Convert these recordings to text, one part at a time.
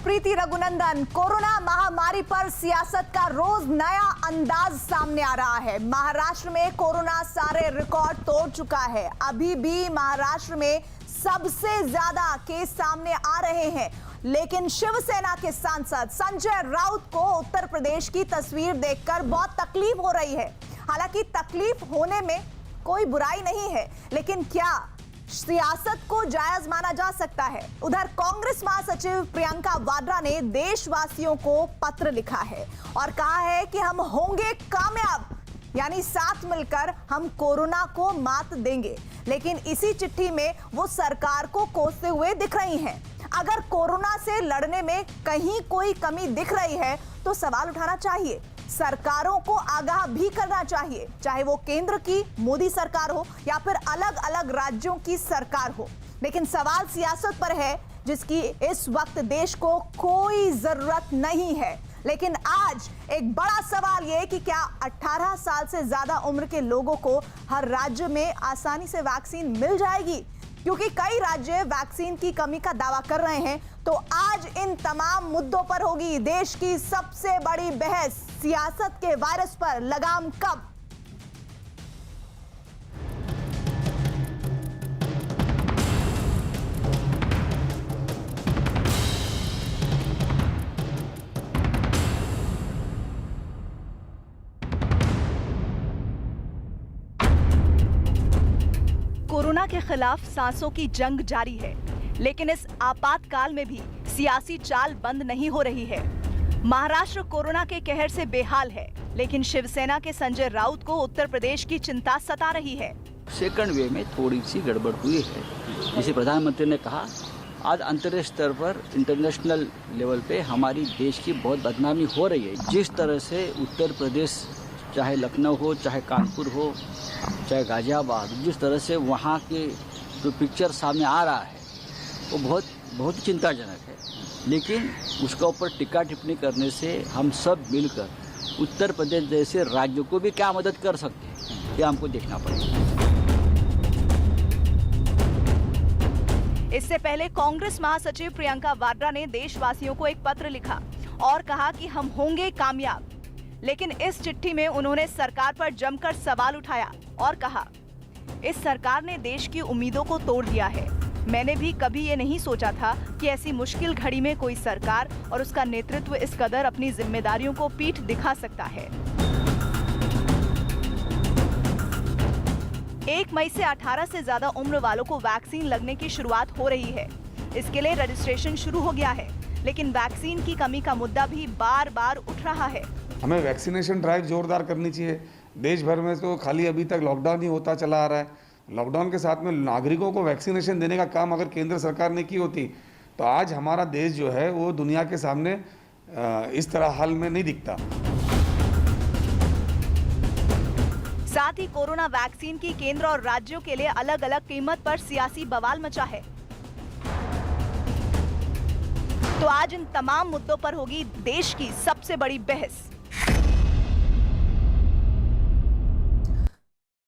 प्रीति Raghunandan. Corona महामारी पर सियासत का रोज नया अंदाज सामने आ रहा है। महाराष्ट्र में कोरोना सारे रिकॉर्ड तोड़ चुका है। अभी भी महाराष्ट्र में सबसे ज्यादा केस सामने आ रहे हैं, लेकिन शिवसेना के सांसद संजय राउत को उत्तर प्रदेश की तस्वीर देखकर बहुत तकलीफ हो रही है। हालांकि तकलीफ होने में कोई बुराई नहीं है, लेकिन क्या सियासत को जायज माना जा सकता है? उधर कांग्रेस महासचिव प्रियंका वाड्रा ने देशवासियों को पत्र लिखा है और कहा है कि हम होंगे कामयाब, यानी साथ मिलकर हम कोरोना को मात देंगे। लेकिन इसी चिट्ठी में वो सरकार को कोसते हुए दिख रही हैं। अगर कोरोना से लड़ने में कहीं कोई कमी दिख रही है तो सवाल उठाना चाहिए, सरकारों को आगाह भी करना चाहिए, चाहे वो केंद्र की मोदी सरकार हो या फिर अलग अलग राज्यों की सरकार हो। लेकिन सवाल सियासत पर है, जिसकी इस वक्त देश को कोई जरूरत नहीं है। लेकिन आज एक बड़ा सवाल यह कि क्या 18 साल से ज्यादा उम्र के लोगों को हर राज्य में आसानी से वैक्सीन मिल जाएगी? क्योंकि कई राज्य वैक्सीन की कमी का दावा कर रहे हैं। तो आज इन तमाम मुद्दों पर होगी देश की सबसे बड़ी बहस। सियासत के वायरस पर लगाम कब? कोरोना के खिलाफ सांसों की जंग जारी है, लेकिन इस आपातकाल में भी सियासी चाल बंद नहीं हो रही है। महाराष्ट्र कोरोना के कहर से बेहाल है, लेकिन शिवसेना के संजय राउत को उत्तर प्रदेश की चिंता सता रही है। सेकंड वेव में थोड़ी सी गड़बड़ हुई है। जैसे प्रधानमंत्री ने कहा, आज अंतर्राष्ट्रीय स्तर पर इंटरनेशनल लेवल पे हमारी देश की बहुत बदनामी हो रही है। जिस तरह से उत्तर प्रदेश, चाहे लखनऊ हो, चाहे कानपुर हो, चाहे गाजियाबाद, जिस तरह से वहाँ के जो पिक्चर सामने आ रहा है वो बहुत चिंताजनक है। लेकिन उसका ऊपर टिक्का टिप्पणी करने से हम सब मिलकर उत्तर प्रदेश जैसे राज्यों को भी क्या मदद कर सकते हैं, ये हमको देखना पड़ेगा। इससे पहले कांग्रेस महासचिव प्रियंका वाड्रा ने देशवासियों को एक पत्र लिखा और कहा कि हम होंगे कामयाब। लेकिन इस चिट्ठी में उन्होंने सरकार पर जमकर सवाल उठाया और कहा, इस सरकार ने देश की उम्मीदों को तोड़ दिया है। मैंने भी कभी ये नहीं सोचा था कि ऐसी मुश्किल घड़ी में कोई सरकार और उसका नेतृत्व इस कदर अपनी जिम्मेदारियों को पीठ दिखा सकता है। 1 मई से 18 से ज्यादा उम्र वालों को वैक्सीन लगने की शुरुआत हो रही है। इसके लिए रजिस्ट्रेशन शुरू हो गया है, लेकिन वैक्सीन की कमी का मुद्दा भी बार बार उठ रहा है। हमें वैक्सीनेशन ड्राइव जोरदार करनी चाहिए। देश भर में तो खाली अभी तक लॉकडाउन ही होता चला आ रहा है। लॉकडाउन के साथ में नागरिकों को वैक्सीनेशन देने का काम अगर केंद्र सरकार ने की होती तो आज हमारा देश जो है वो दुनिया के सामने इस तरह हाल में नहीं दिखता। साथ ही कोरोना वैक्सीन की केंद्र और राज्यों के लिए अलग अलग कीमत पर सियासी बवाल मचा है। तो आज इन तमाम मुद्दों पर होगी देश की सबसे बड़ी बहस।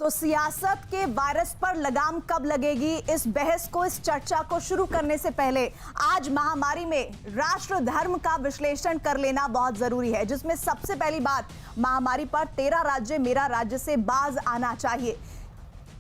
तो सियासत के वायरस पर लगाम कब लगेगी? इस बहस को, इस चर्चा को शुरू करने से पहले आज महामारी में राष्ट्र धर्म का विश्लेषण कर लेना बहुत जरूरी है, जिसमें सबसे पहली बात, महामारी पर 13 राज्य मेरा राज्य से बाज आना चाहिए।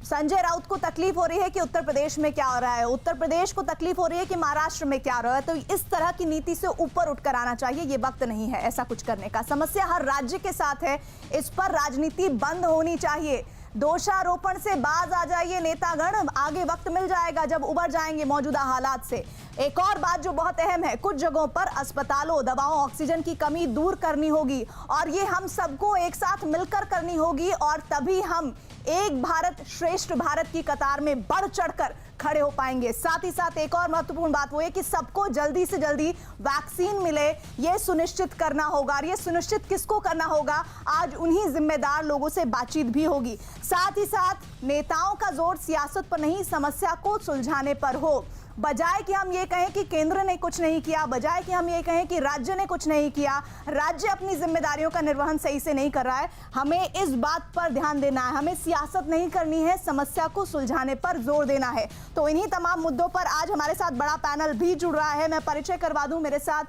संजय राउत को तकलीफ हो रही है कि उत्तर प्रदेश में क्या हो रहा है, उत्तर प्रदेश को तकलीफ हो रही है कि महाराष्ट्र में क्या हो रहा है। तो इस तरह की नीति से ऊपर उठकर आना चाहिए। ये वक्त नहीं है ऐसा कुछ करने का। समस्या हर राज्य के साथ है, इस पर राजनीति बंद होनी चाहिए। दोषारोपण से बाज आ जाइए नेतागण, आगे वक्त मिल जाएगा जब उबर जाएंगे मौजूदा हालात से। एक और बात जो बहुत अहम है, कुछ जगहों पर अस्पतालों, दवाओं, ऑक्सीजन की कमी दूर करनी होगी और ये हम सबको एक साथ मिलकर करनी होगी, और तभी हम एक भारत श्रेष्ठ भारत की कतार में बढ़ चढ़कर खड़े हो पाएंगे। साथ ही साथ एक और महत्वपूर्ण बात वो है कि सबको जल्दी से जल्दी वैक्सीन मिले, ये सुनिश्चित करना होगा। और ये सुनिश्चित किसको करना होगा? आज उन्हीं जिम्मेदार लोगों से बातचीत भी होगी। साथ ही साथ नेताओं का जोर सियासत पर नहीं, समस्या को सुलझाने पर हो। बजाय कि हम ये कहें कि केंद्र ने कुछ नहीं किया, बजाय कि हम ये कहें कि राज्य ने कुछ नहीं किया, राज्य अपनी जिम्मेदारियों का निर्वहन सही से नहीं कर रहा है, हमें इस बात पर ध्यान देना है, हमें सियासत नहीं करनी है, समस्या को सुलझाने पर जोर देना है। तो इन्हीं तमाम मुद्दों पर आज हमारे साथ बड़ा पैनल भी जुड़ रहा है। मैं परिचय करवा दूं, मेरे साथ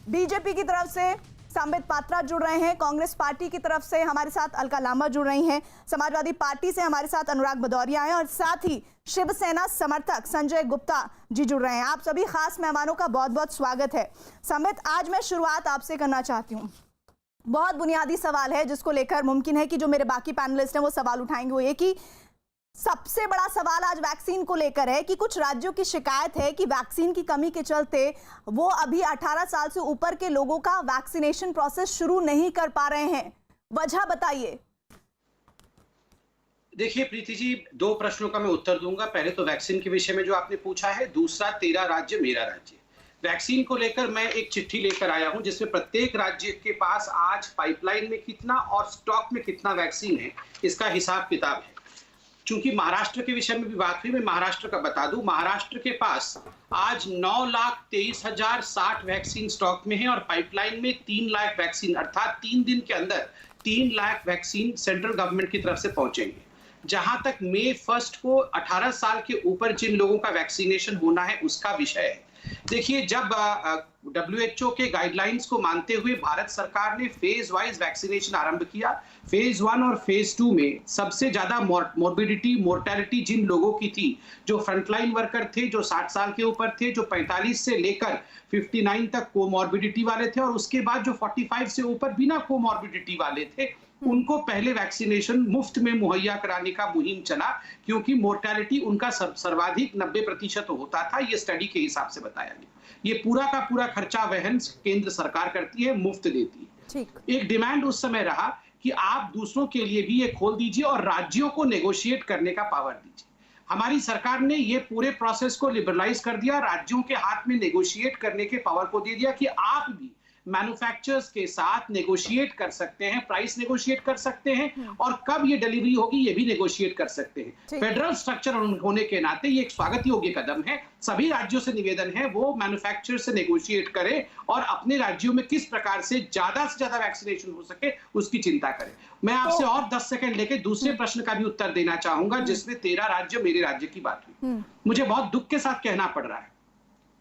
बीजेपी की तरफ से संबित पात्रा जुड़ रहे हैं, कांग्रेस पार्टी की तरफ से हमारे साथ अलका लांबा जुड़ रही हैं, समाजवादी पार्टी से हमारे साथ अनुराग भदौरिया हैं और साथ ही शिवसेना समर्थक संजय गुप्ता जी जुड़ रहे हैं। आप सभी खास मेहमानों का बहुत बहुत स्वागत है। संबित, आज मैं शुरुआत आपसे करना चाहती हूँ। बहुत बुनियादी सवाल है जिसको लेकर मुमकिन है कि जो मेरे बाकी पैनलिस्ट हैं वो सवाल उठाएंगे। वो ये कि सबसे बड़ा सवाल आज वैक्सीन को लेकर है कि कुछ राज्यों की शिकायत है कि वैक्सीन की कमी के चलते वो अभी 18 साल से ऊपर के लोगों का वैक्सीनेशन प्रोसेस शुरू नहीं कर पा रहे हैं। वजह बताइए। देखिए प्रीति जी, 2 प्रश्नों का मैं उत्तर दूंगा। पहले तो वैक्सीन के विषय में जो आपने पूछा है, दूसरा 13 राज्य मेरा राज्य। वैक्सीन को लेकर मैं एक चिट्ठी लेकर आया हूं जिसमें प्रत्येक राज्य के पास आज पाइपलाइन में कितना और स्टॉक में कितना वैक्सीन है इसका हिसाब किताब है। चूंकि महाराष्ट्र के विषय में भी बात हुई, मैं महाराष्ट्र का बता दूं। महाराष्ट्र के पास आज 9,23,060 वैक्सीन स्टॉक में है और पाइपलाइन में 3 लाख वैक्सीन, अर्थात 3 दिन के अंदर 3 लाख वैक्सीन सेंट्रल गवर्नमेंट की तरफ से पहुंचेंगे। जहां तक मई 1 को 18 साल के ऊपर जिन लोगों का वैक्सीनेशन होना है उसका विषय है। देखिए, जब WHO के गाइडलाइंस को मानते हुए भारत सरकार ने फेज वाइज वैक्सीनेशन आरंभ किया। फेज 1 और फेज 2 में सबसे ज्यादा मोर्बिडिटी मोर्टेलिटी जिन लोगों की थी, जो फ्रंटलाइन वर्कर थे, जो 60 साल के ऊपर थे, जो 45 से लेकर 59 तक कोमॉर्बिडिटी वाले थे, और उसके बाद जो 45 से ऊपर बिना कोमॉर्बिडिटी वाले थे, उनको पहले वैक्सीनेशन मुफ्त में मुहैया कराने का मुहिम चला, क्योंकि मोर्टेलिटी उनका सर्वाधिक 90% होता था। ये स्टडी के हिसाब से बताया गया। ये पूरा का पूरा खर्चा वहन केंद्र सरकार करती है, मुफ्त देती है। एक डिमांड उस समय रहा कि आप दूसरों के लिए भी ये खोल दीजिए और राज्यों को नेगोशिएट करने का पावर दीजिए। हमारी सरकार ने ये पूरे प्रोसेस को लिबरलाइज कर दिया, राज्यों के हाथ में नेगोशिएट करने के पावर को दे दिया कि आप भी मैन्युफैक्चरर्स के साथ नेगोशिएट कर सकते हैं, प्राइस नेगोशिएट कर सकते हैं, और कब ये डिलीवरी होगी ये भी नेगोशिएट कर सकते हैं। फेडरल स्ट्रक्चर होने के नाते ये एक स्वागत योग्य कदम है। सभी राज्यों से निवेदन है वो मैन्युफैक्चरर से नेगोशिएट करें और अपने राज्यों में किस प्रकार से ज्यादा वैक्सीनेशन हो सके उसकी चिंता करें। मैं आपसे और 10 सेकंड लेके दूसरे प्रश्न का भी उत्तर देना चाहूंगा, जिसमें 13 राज्य मेरे राज्य की बात हुई। मुझे बहुत दुख के साथ कहना पड़ रहा है,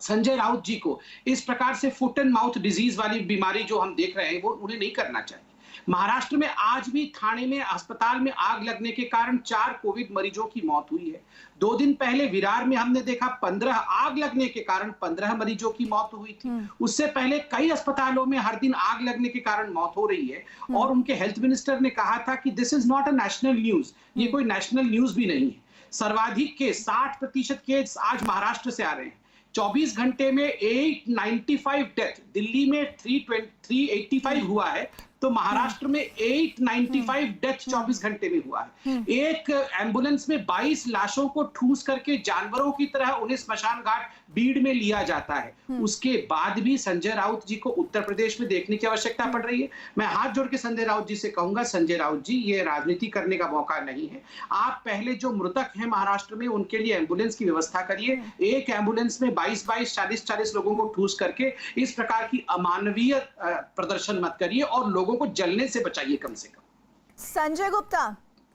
संजय राउत जी को इस प्रकार से फुट एंड माउथ डिजीज वाली बीमारी जो हम देख रहे हैं वो उन्हें नहीं करना चाहिए। महाराष्ट्र में आज भी थाने में अस्पताल में आग लगने के कारण 4 कोविड मरीजों की मौत हुई है। 2 दिन पहले विरार में हमने देखा 15 आग लगने के कारण 15 मरीजों की मौत हुई थी। उससे पहले कई अस्पतालों में हर दिन आग लगने के कारण मौत हो रही है, और उनके हेल्थ मिनिस्टर ने कहा था कि this is not a national news, ये कोई नेशनल न्यूज भी नहीं है। सर्वाधिक केस 60% केस आज महाराष्ट्र से आ रहे हैं। 24 घंटे में 895 डेथ, दिल्ली में 385 हुआ है, तो महाराष्ट्र में 895 डेथ 24 घंटे में हुआ है। एक एम्बुलेंस में 22 लाशों को ठूस करके जानवरों की तरह उन्हें स्मशान घाट बीड़ में लिया जाता है। उसके बाद भी संजय राउत जी को उत्तर प्रदेश में देखने की आवश्यकता पड़ रही है। मैं हाथ जोड़ के संजय राउत जी से कहूंगा, संजय राउत जी, ये राजनीति करने का मौका नहीं है। आप पहले जो मृतक हैं महाराष्ट्र में उनके लिए एम्बुलेंस की व्यवस्था करिए। एक एम्बुलेंस में 22 40 लोगों को ठूस करके इस प्रकार की अमानवीय प्रदर्शन मत करिए और लोगों को जलने से बचाइए कम से कम। संजय गुप्ता,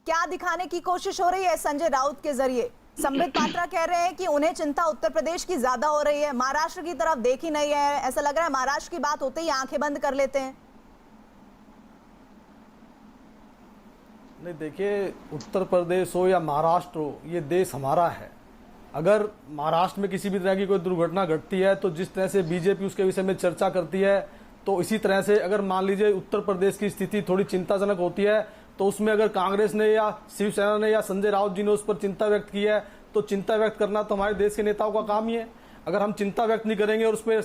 क्या दिखाने की कोशिश हो रही है संजय राउत के जरिए? संबित पात्रा कह रहे हैं कि उन्हें चिंता उत्तर प्रदेश की ज्यादा हो रही है, महाराष्ट्र की तरफ देख ही नहीं है। ऐसा लग रहा है महाराष्ट्र की बात होते ही आंखें बंद कर लेते हैं। नहीं, देखिए, उत्तर प्रदेश हो या महाराष्ट्र हो, ये देश हमारा है। अगर महाराष्ट्र में किसी भी तरह की कोई दुर्घटना घटती है तो जिस तरह से बीजेपी उसके विषय में चर्चा करती है, तो इसी तरह से अगर मान लीजिए उत्तर प्रदेश की स्थिति थोड़ी चिंताजनक होती है तो उसमें अगर कांग्रेस ने या शिवसेना ने या संजय राउत जी ने उस पर चिंता व्यक्त की है तो चिंता व्यक्त करना तो हमारे देश के नेताओं का काम ही है। अगर हम चिंता व्यक्त नहीं करेंगे और उस पर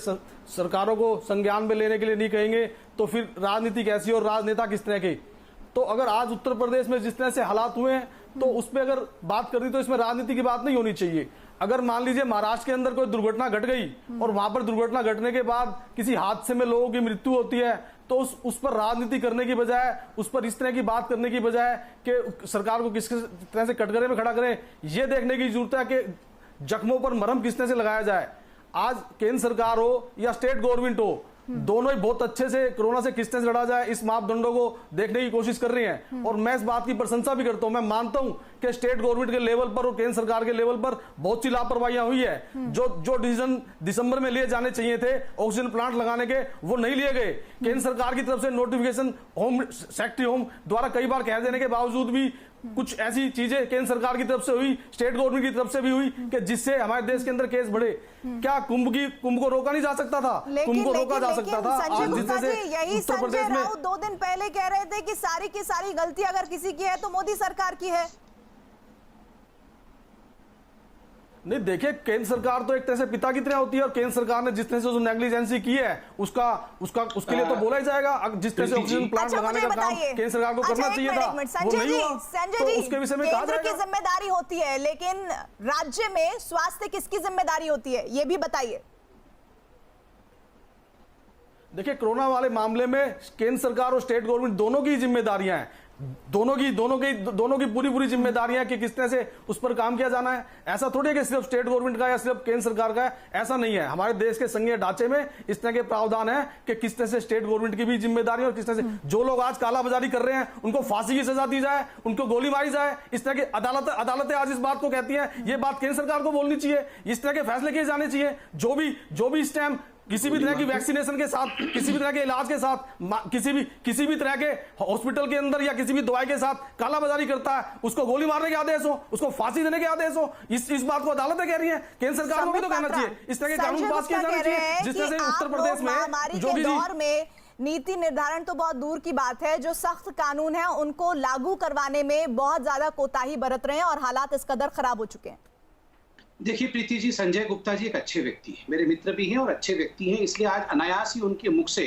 सरकारों को संज्ञान में लेने के लिए नहीं कहेंगे तो फिर राजनीति कैसी और राजनेता किस तरह के? तो अगर आज उत्तर प्रदेश में जिस तरह से हालात हुए हैं तो उसमें अगर बात कर दी तो इसमें राजनीति की बात नहीं होनी चाहिए। अगर मान लीजिए महाराष्ट्र के अंदर कोई दुर्घटना घट गई और वहां पर दुर्घटना घटने के बाद किसी हादसे में लोगों की मृत्यु होती है तो उस पर राजनीति करने की बजाय, उस पर इस तरह की बात करने की बजाय कि सरकार को किस तरह से कटघरे में खड़ा करें, ये देखने की जरूरत है कि जख्मों पर मरहम किस तरह से लगाया जाए। आज केंद्र सरकार हो या स्टेट गवर्नमेंट हो, दोनों ही बहुत अच्छे से कोरोना से किस तरह से लड़ा जाए इस मापदंडों को देखने की कोशिश कर रही हैं। और मैं इस बात की प्रशंसा भी करता हूं। मैं मानता हूं कि स्टेट गवर्नमेंट के लेवल पर और केंद्र सरकार के लेवल पर बहुत सी लापरवाहियां हुई है। जो डिसीजन दिसंबर में लिए जाने चाहिए थे ऑक्सीजन प्लांट लगाने के, वो नहीं लिए गए। केंद्र सरकार की तरफ से नोटिफिकेशन होम सेक्रेटरी होम द्वारा कई बार कह देने के बावजूद भी कुछ ऐसी चीजें केंद्र सरकार की तरफ से हुई, स्टेट गवर्नमेंट की तरफ से भी हुई कि जिससे हमारे देश के अंदर केस बढ़े। क्या कुंभ को रोका नहीं जा सकता था? कुंभ को रोका जा सकता था। संजय गुप्ता जी, यही उत्तर संजय प्रदेश में राउत 2 दिन पहले कह रहे थे कि सारी की सारी गलती अगर किसी की है तो मोदी सरकार की है। नहीं, देखिए, केंद्र सरकार तो एक तरह से पिता की तरह होती है और केंद्र सरकार ने जिस तरह से जो नेग्लिजेंसी की है उसके लिए तो बोला ही जाएगा। जिस तरह से ऑक्सीजन प्लांट लगाने का काम केंद्र सरकार को करना चाहिए था, वो नहीं हुआ। संजय जी, उसके विषय में कहा केंद्र की जाएगा। जिम्मेदारी होती है, लेकिन राज्य में स्वास्थ्य किसकी जिम्मेदारी होती है, ये भी बताइए। देखिए, कोरोना वाले मामले में केंद्र सरकार और स्टेट गवर्नमेंट दोनों की जिम्मेदारियां हैं। दोनों की पूरी जिम्मेदारियां कि किस तरह से उस पर काम किया जाना है। ऐसा थोड़ी है कि सिर्फ स्टेट गवर्नमेंट का या सिर्फ केंद्र सरकार का है, ऐसा नहीं है। हमारे देश के संघीय ढांचे में इस तरह के प्रावधान है कि किस तरह से स्टेट गवर्नमेंट की भी जिम्मेदारी और किस तरह से जो लोग आज कालाबाजारी कर रहे हैं उनको फांसी की सजा दी जाए, उनको गोली मारी जाए। इस तरह की अदालतें आज इस बात को कहती हैं, ये बात केंद्र सरकार को बोलनी चाहिए। इस तरह के फैसले किए जाने चाहिए। जो भी इस टाइम किसी भी तरह की वैक्सीनेशन के साथ, किसी भी तरह के इलाज के साथ, किसी भी तरह के हॉस्पिटल के अंदर या किसी भी दवाई के साथ कालाबाजारी करता है, उसको गोली मारने के आदेश हो, उसको फांसी देने के आदेश हो। इस बात को अदालतें कह रही हैं। केंद्र सरकार को भी तो कहना चाहिए। इस तरह के कानून पास किए जाने चाहिए जिस तरह से उत्तर प्रदेश में जो भी दौर में नीति निर्धारण तो बहुत दूर की बात है, जो सख्त कानून है उनको लागू करवाने में बहुत ज्यादा कोताही बरत रहे हैं और हालात इस कदर खराब हो चुके हैं। देखिए प्रीति जी, संजय गुप्ता जी एक अच्छे व्यक्ति हैं, मेरे मित्र भी हैं और अच्छे व्यक्ति हैं, इसलिए आज अनायास ही उनके मुख से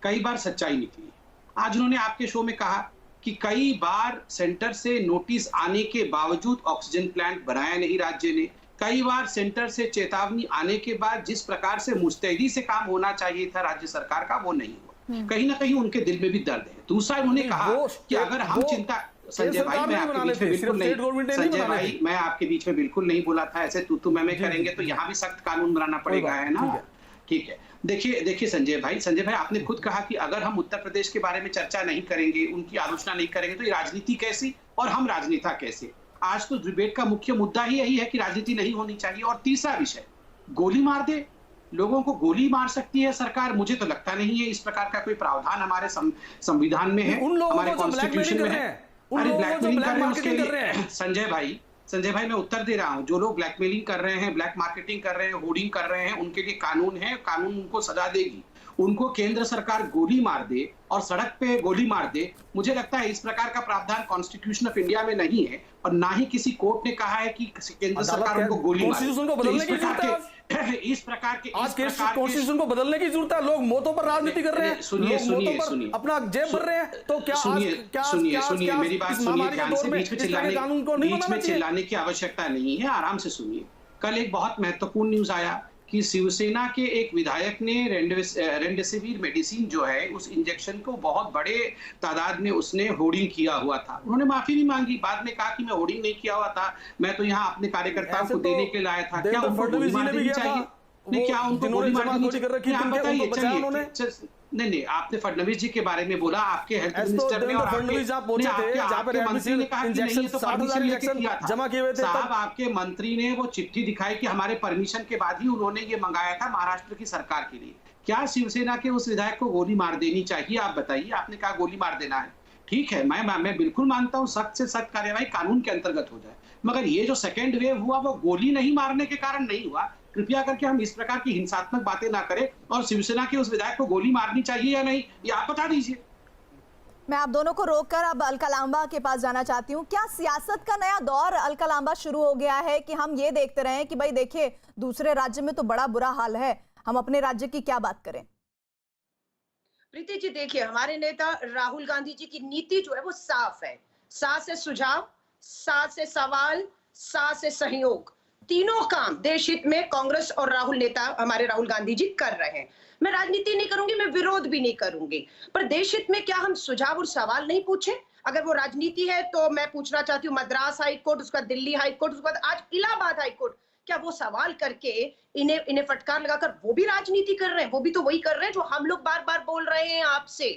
कई बार सच्चाई निकली। आज उन्होंने आपके शो में कहा कि कई बार सेंटर से नोटिस आने के बावजूद ऑक्सीजन प्लांट बनाया नहीं राज्य ने। कई बार सेंटर से चेतावनी आने के बाद जिस प्रकार से मुस्तैदी से काम होना चाहिए था राज्य सरकार का, वो नहीं हुआ। कहीं ना कहीं उनके दिल में भी दर्द है। दूसरा उन्होंने कहा कि अगर हम चिंता, संजय भाई मैं आपके बीच में बिल्कुल नहीं, संजय भाई मैं आपके बीच में बिल्कुल नहीं बोला था। ऐसे तू मैं करेंगे तो यहाँ भी सख्त कानून बनाना पड़ेगा, है ना? ठीक है। देखिए संजय भाई आपने खुद कहा कि अगर हम उत्तर प्रदेश के बारे में चर्चा नहीं करेंगे, उनकी आलोचना नहीं करेंगे तो ये राजनीति कैसी और हम राजनेता कैसे। आज तो डिबेट का मुख्य मुद्दा ही यही है कि राजनीति नहीं होनी चाहिए। और तीसरा विषय, गोली मार दे, लोगों को गोली मार सकती है सरकार, मुझे तो लगता नहीं है इस प्रकार का कोई प्रावधान हमारे संविधान में है, हमारे कॉन्स्टिट्यूशन में है। अरे ब्लैकमेलिंग कर रहे हैं उसके लिए संजय भाई मैं उत्तर दे रहा हूं। जो लोग ब्लैकमेलिंग कर रहे हैं, ब्लैक मार्केटिंग कर रहे हैं, होर्डिंग कर रहे हैं, उनके लिए कानून है, कानून उनको सजा देगी। उनको केंद्र सरकार गोली मार दे और सड़क पे गोली मार दे, मुझे लगता है इस प्रकार का प्रावधान कॉन्स्टिट्यूशन ऑफ इंडिया में नहीं है और ना ही किसी कोर्ट ने कहा है कि केंद्र सरकार उनको गोली मारे। इस प्रकार के आज कॉन्स्टिट्यूशन को बदलने की जरूरत है। लोग मौतों पर राजनीति कर रहे हैं, सुनिए अपना जेब भर रहे हैं। तो क्या सुनिए मेरी बात सुनिए ध्यान से, बीच में चिल्लाने की आवश्यकता नहीं है, आराम से सुनिए। कल एक बहुत महत्वपूर्ण न्यूज आया कि शिवसेना के एक विधायक ने रेमडेसिविर मेडिसिन जो है उस इंजेक्शन को बहुत बड़े तादाद में उसने होर्डिंग किया हुआ था। उन्होंने माफी नहीं मांगी, बाद में कहा कि मैं होर्डिंग नहीं किया हुआ था, मैं तो यहाँ अपने कार्यकर्ताओं को देने के लिए आया था। क्या उनको गोली मार देनी चाहिए? नहीं, क्या उनको गोली मार देनी चाहिए? नहीं, आपने फडणवीस जी के बारे में बोला, आपके हेल्थ मिनिस्टर ने और आपके मंत्री ने कहा कि नहीं तो परमिशन लेके किया था। जमा किए हुए थे साहब, आपके मंत्री ने वो चिट्ठी दिखाई कि हमारे परमिशन के बाद ही उन्होंने ये मंगाया था महाराष्ट्र की सरकार के लिए। क्या शिवसेना के उस विधायक को गोली मार देनी चाहिए? आप बताइए। आपने कहा गोली मार देना है, ठीक है, मैं बिल्कुल मानता हूँ सख्त से सख्त कार्यवाही कानून के अंतर्गत हो जाए, मगर ये जो सेकेंड वेव हुआ वो गोली नहीं मारने के कारण नहीं हुआ। कृपया करके हम इस प्रकार की हिंसात्मक बातें ना करें। और शिवसेना के उस विधायक को गोली मारनी चाहिए या नहीं, ये आप बता दीजिए। मैं आप दोनों को रोककर अब अलका लांबा के पास जाना चाहती हूँ। क्या सियासत का नया दौर अलका लांबा शुरू हो गया है कि हम ये देखते रहे कि भाई देखिए दूसरे राज्य में तो बड़ा बुरा हाल है, हम अपने राज्य की क्या बात करें? प्रीति जी देखिए, हमारे नेता राहुल गांधी जी की नीति जो है वो साफ है। सा से सुझाव, सा से सवाल, सा से सहयोग, तीनों काम देश हित में कांग्रेस और हमारे राहुल गांधी जी कर रहे हैं। मैं राजनीति नहीं करूंगी, मैं विरोध भी नहीं करूंगी, पर देश हित में क्या हम सुझाव और सवाल नहीं पूछे? अगर वो राजनीति है तो मैं पूछना चाहती हूँ मद्रास हाई कोर्ट, उसका दिल्ली हाई कोर्ट, उसके बाद आज इलाहाबाद हाई कोर्ट, क्या वो सवाल करके इन्हें फटकार लगाकर वो भी राजनीति कर रहे हैं? वो भी तो वही कर रहे हैं जो हम लोग बार बार बोल रहे हैं आपसे।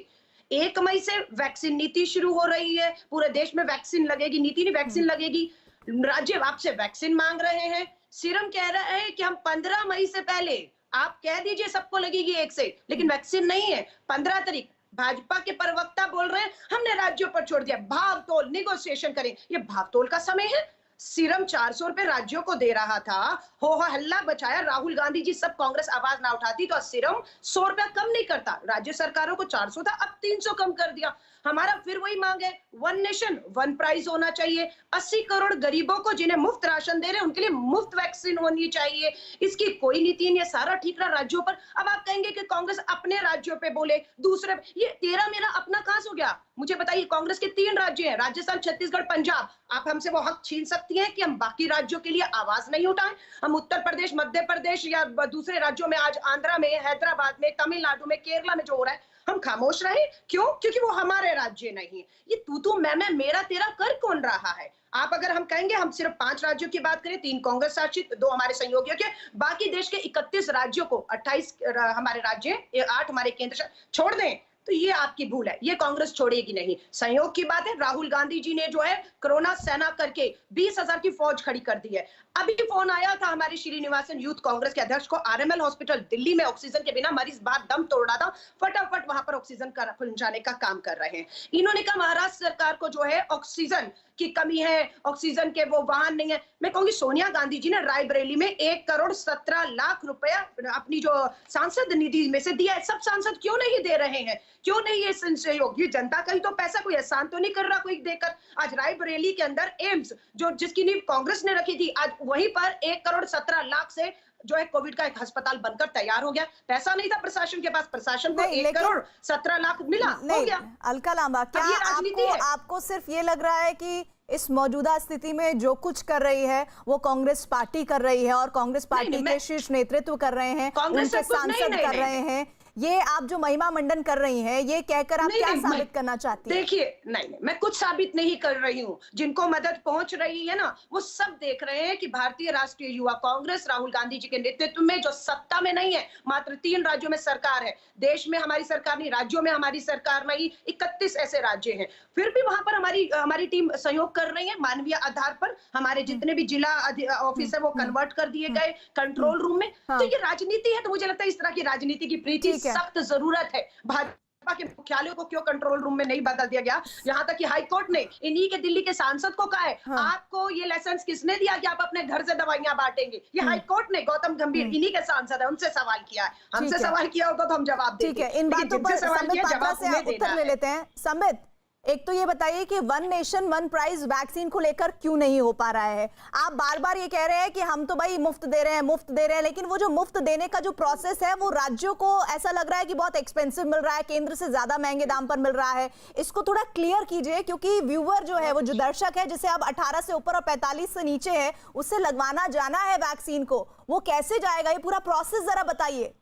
1 मई से वैक्सीन नीति शुरू हो रही है, पूरे देश में वैक्सीन लगेगी, नीति नहीं वैक्सीन लगेगी। राज्य आपसे वैक्सीन मांग रहे हैं, सीरम कह रहा है कि हम 15 मई से पहले, आप कह दीजिए सबको लगेगी 1 से, लेकिन वैक्सीन नहीं है। 15 तारीख भाजपा के प्रवक्ता बोल रहे हैं हमने राज्यों पर छोड़ दिया, भागतोल निगोशिएशन करें। ये भागतोल का समय है? सीरम 400 रुपए राज्यों को दे रहा था, हो हल्ला बचाया, राहुल गांधी जी सब कांग्रेस आवाज ना उठाती तो सीरम 100 रुपया कम नहीं करता। राज्य सरकारों को 400 था, अब 300 कम कर दिया। हमारा फिर वही मांग है, 1 नेशन 1 प्राइस होना चाहिए। 80 करोड़ गरीबों को जिन्हें मुफ्त राशन दे रहे हैं उनके लिए मुफ्त वैक्सीन होनी चाहिए। इसकी कोई नीति नहीं है, सारा ठीक रहा राज्यों पर। अब आप कहेंगे कि कांग्रेस अपने राज्यों पे बोले, दूसरे, ये तेरा मेरा अपना कहां से हो गया? मुझे बताइए, कांग्रेस के 3 राज्य हैं, राजस्थान, छत्तीसगढ़, पंजाब। आप हमसे वो हक छीन सकती हैं कि हम बाकी राज्यों के लिए आवाज नहीं उठाएं? हम उत्तर प्रदेश, मध्य प्रदेश या दूसरे राज्यों में, आज आंध्रा में, हैदराबाद में, तमिलनाडु में, केरला में जो हो रहा है, हम खामोश रहे? क्यों? क्योंकि वो हमारे राज्य नहीं। ये तू मैं मेरा तेरा कर कौन रहा है? आप अगर हम कहेंगे हम सिर्फ 5 राज्यों की बात करें, 3 कांग्रेस शासित, 2 हमारे सहयोगियों के, बाकी देश के 31 राज्यों को 28 हमारे राज्य, 8 हमारे केंद्र छोड़ दें, तो ये आपकी भूल है, ये कांग्रेस छोड़ेगी नहीं। संयोग की बात है, राहुल गांधी जी ने जो है कोरोना सेना करके 20,000 की फौज खड़ी कर दी है। अभी फोन आया था हमारे श्रीनिवासन यूथ कांग्रेस के अध्यक्ष को, आरएमएल हॉस्पिटल दिल्ली में ऑक्सीजन के बिना मरीज बाहर दम तोड़ रहा था, फटाफट वहां पर ऑक्सीजन का पहुंचाने का काम कर रहे हैं। इन्होंने कहा महाराष्ट्र सरकार को जो है ऑक्सीजन की कमी है, ऑक्सीजन के वो वाहन नहीं है। मैं कहूंगी सोनिया गांधी जी ने रायबरेली में 1 करोड़ 17 लाख रुपया अपनी जो सांसद निधि में से दिया है। सब सांसद क्यों नहीं दे रहे हैं? क्यों नहीं ये सहयोग? ये जनता का ही तो पैसा, कोई एहसान तो नहीं कर रहा कोई देकर। आज रायबरेली के अंदर एम्स, जो जिसकी नींव कांग्रेस ने रखी थी, आज वहीं पर 1 करोड़ 17 लाख से जो है कोविड का एक अस्पताल बनकर तैयार हो गया। पैसा नहीं था प्रशासन के पास, प्रशासन को 1 करोड़ 17 लाख मिला, हो गया। अलका लांबा, क्या आपको सिर्फ ये लग रहा है कि इस मौजूदा स्थिति में जो कुछ कर रही है वो कांग्रेस पार्टी कर रही है और कांग्रेस पार्टी के शीर्ष नेतृत्व कर रहे हैं, उनके सांसद कर रहे हैं, ये आप जो महिमा मंडन कर रही हैं, ये कहकर आप क्या साबित करना चाहती हैं? देखिए, नहीं, मैं कुछ साबित नहीं कर रही हूँ। जिनको मदद पहुंच रही है ना, वो सब देख रहे हैं कि भारतीय राष्ट्रीय युवा कांग्रेस राहुल गांधी जी के नेतृत्व में, जो सत्ता में नहीं है, मात्र 3 राज्यों में सरकार है। देश में हमारी सरकार नहीं, राज्यों में हमारी सरकार नहीं, 31 ऐसे राज्य हैं। फिर भी वहां पर हमारी टीम सहयोग कर रही है। मानवीय आधार पर हमारे जितने भी जिला ऑफिस है वो कन्वर्ट कर दिए गए कंट्रोल रूम में। तो ये राजनीति है। तो मुझे लगता है इस तरह की राजनीति की प्रीति सख्त जरूरत है। भाजपा के मुख्यालयों को क्यों कंट्रोल रूम में नहीं बदल दिया गया? यहाँ तक कि हाई कोर्ट ने इन्हीं के दिल्ली के सांसद को कहा है, आपको ये लाइसेंस किसने दिया कि आप अपने घर से दवाइयां बांटेंगे? ये हाई कोर्ट ने, गौतम गंभीर इन्हीं के सांसद है, उनसे सवाल किया है। हमसे सवाल किया होगा तो हम जवाब देंगे। ठीक है, इन बातों पर संबित पात्रा से उत्तर ले लेते हैं। संबित, एक तो ये बताइए कि 1 नेशन 1 प्राइस वैक्सीन को लेकर क्यों नहीं हो पा रहा है? आप बार बार ये कह रहे हैं कि हम तो भाई मुफ्त दे रहे हैं, लेकिन वो जो मुफ्त देने का जो प्रोसेस है वो राज्यों को ऐसा लग रहा है कि बहुत एक्सपेंसिव मिल रहा है, केंद्र से ज्यादा महंगे दाम पर मिल रहा है। इसको थोड़ा क्लियर कीजिए, क्योंकि व्यूअर जो है, वो जो दर्शक है जिसे अब 18 से ऊपर और 45 से नीचे है, उससे लगवाना जाना है वैक्सीन को, वो कैसे जाएगा? ये पूरा प्रोसेस जरा बताइए।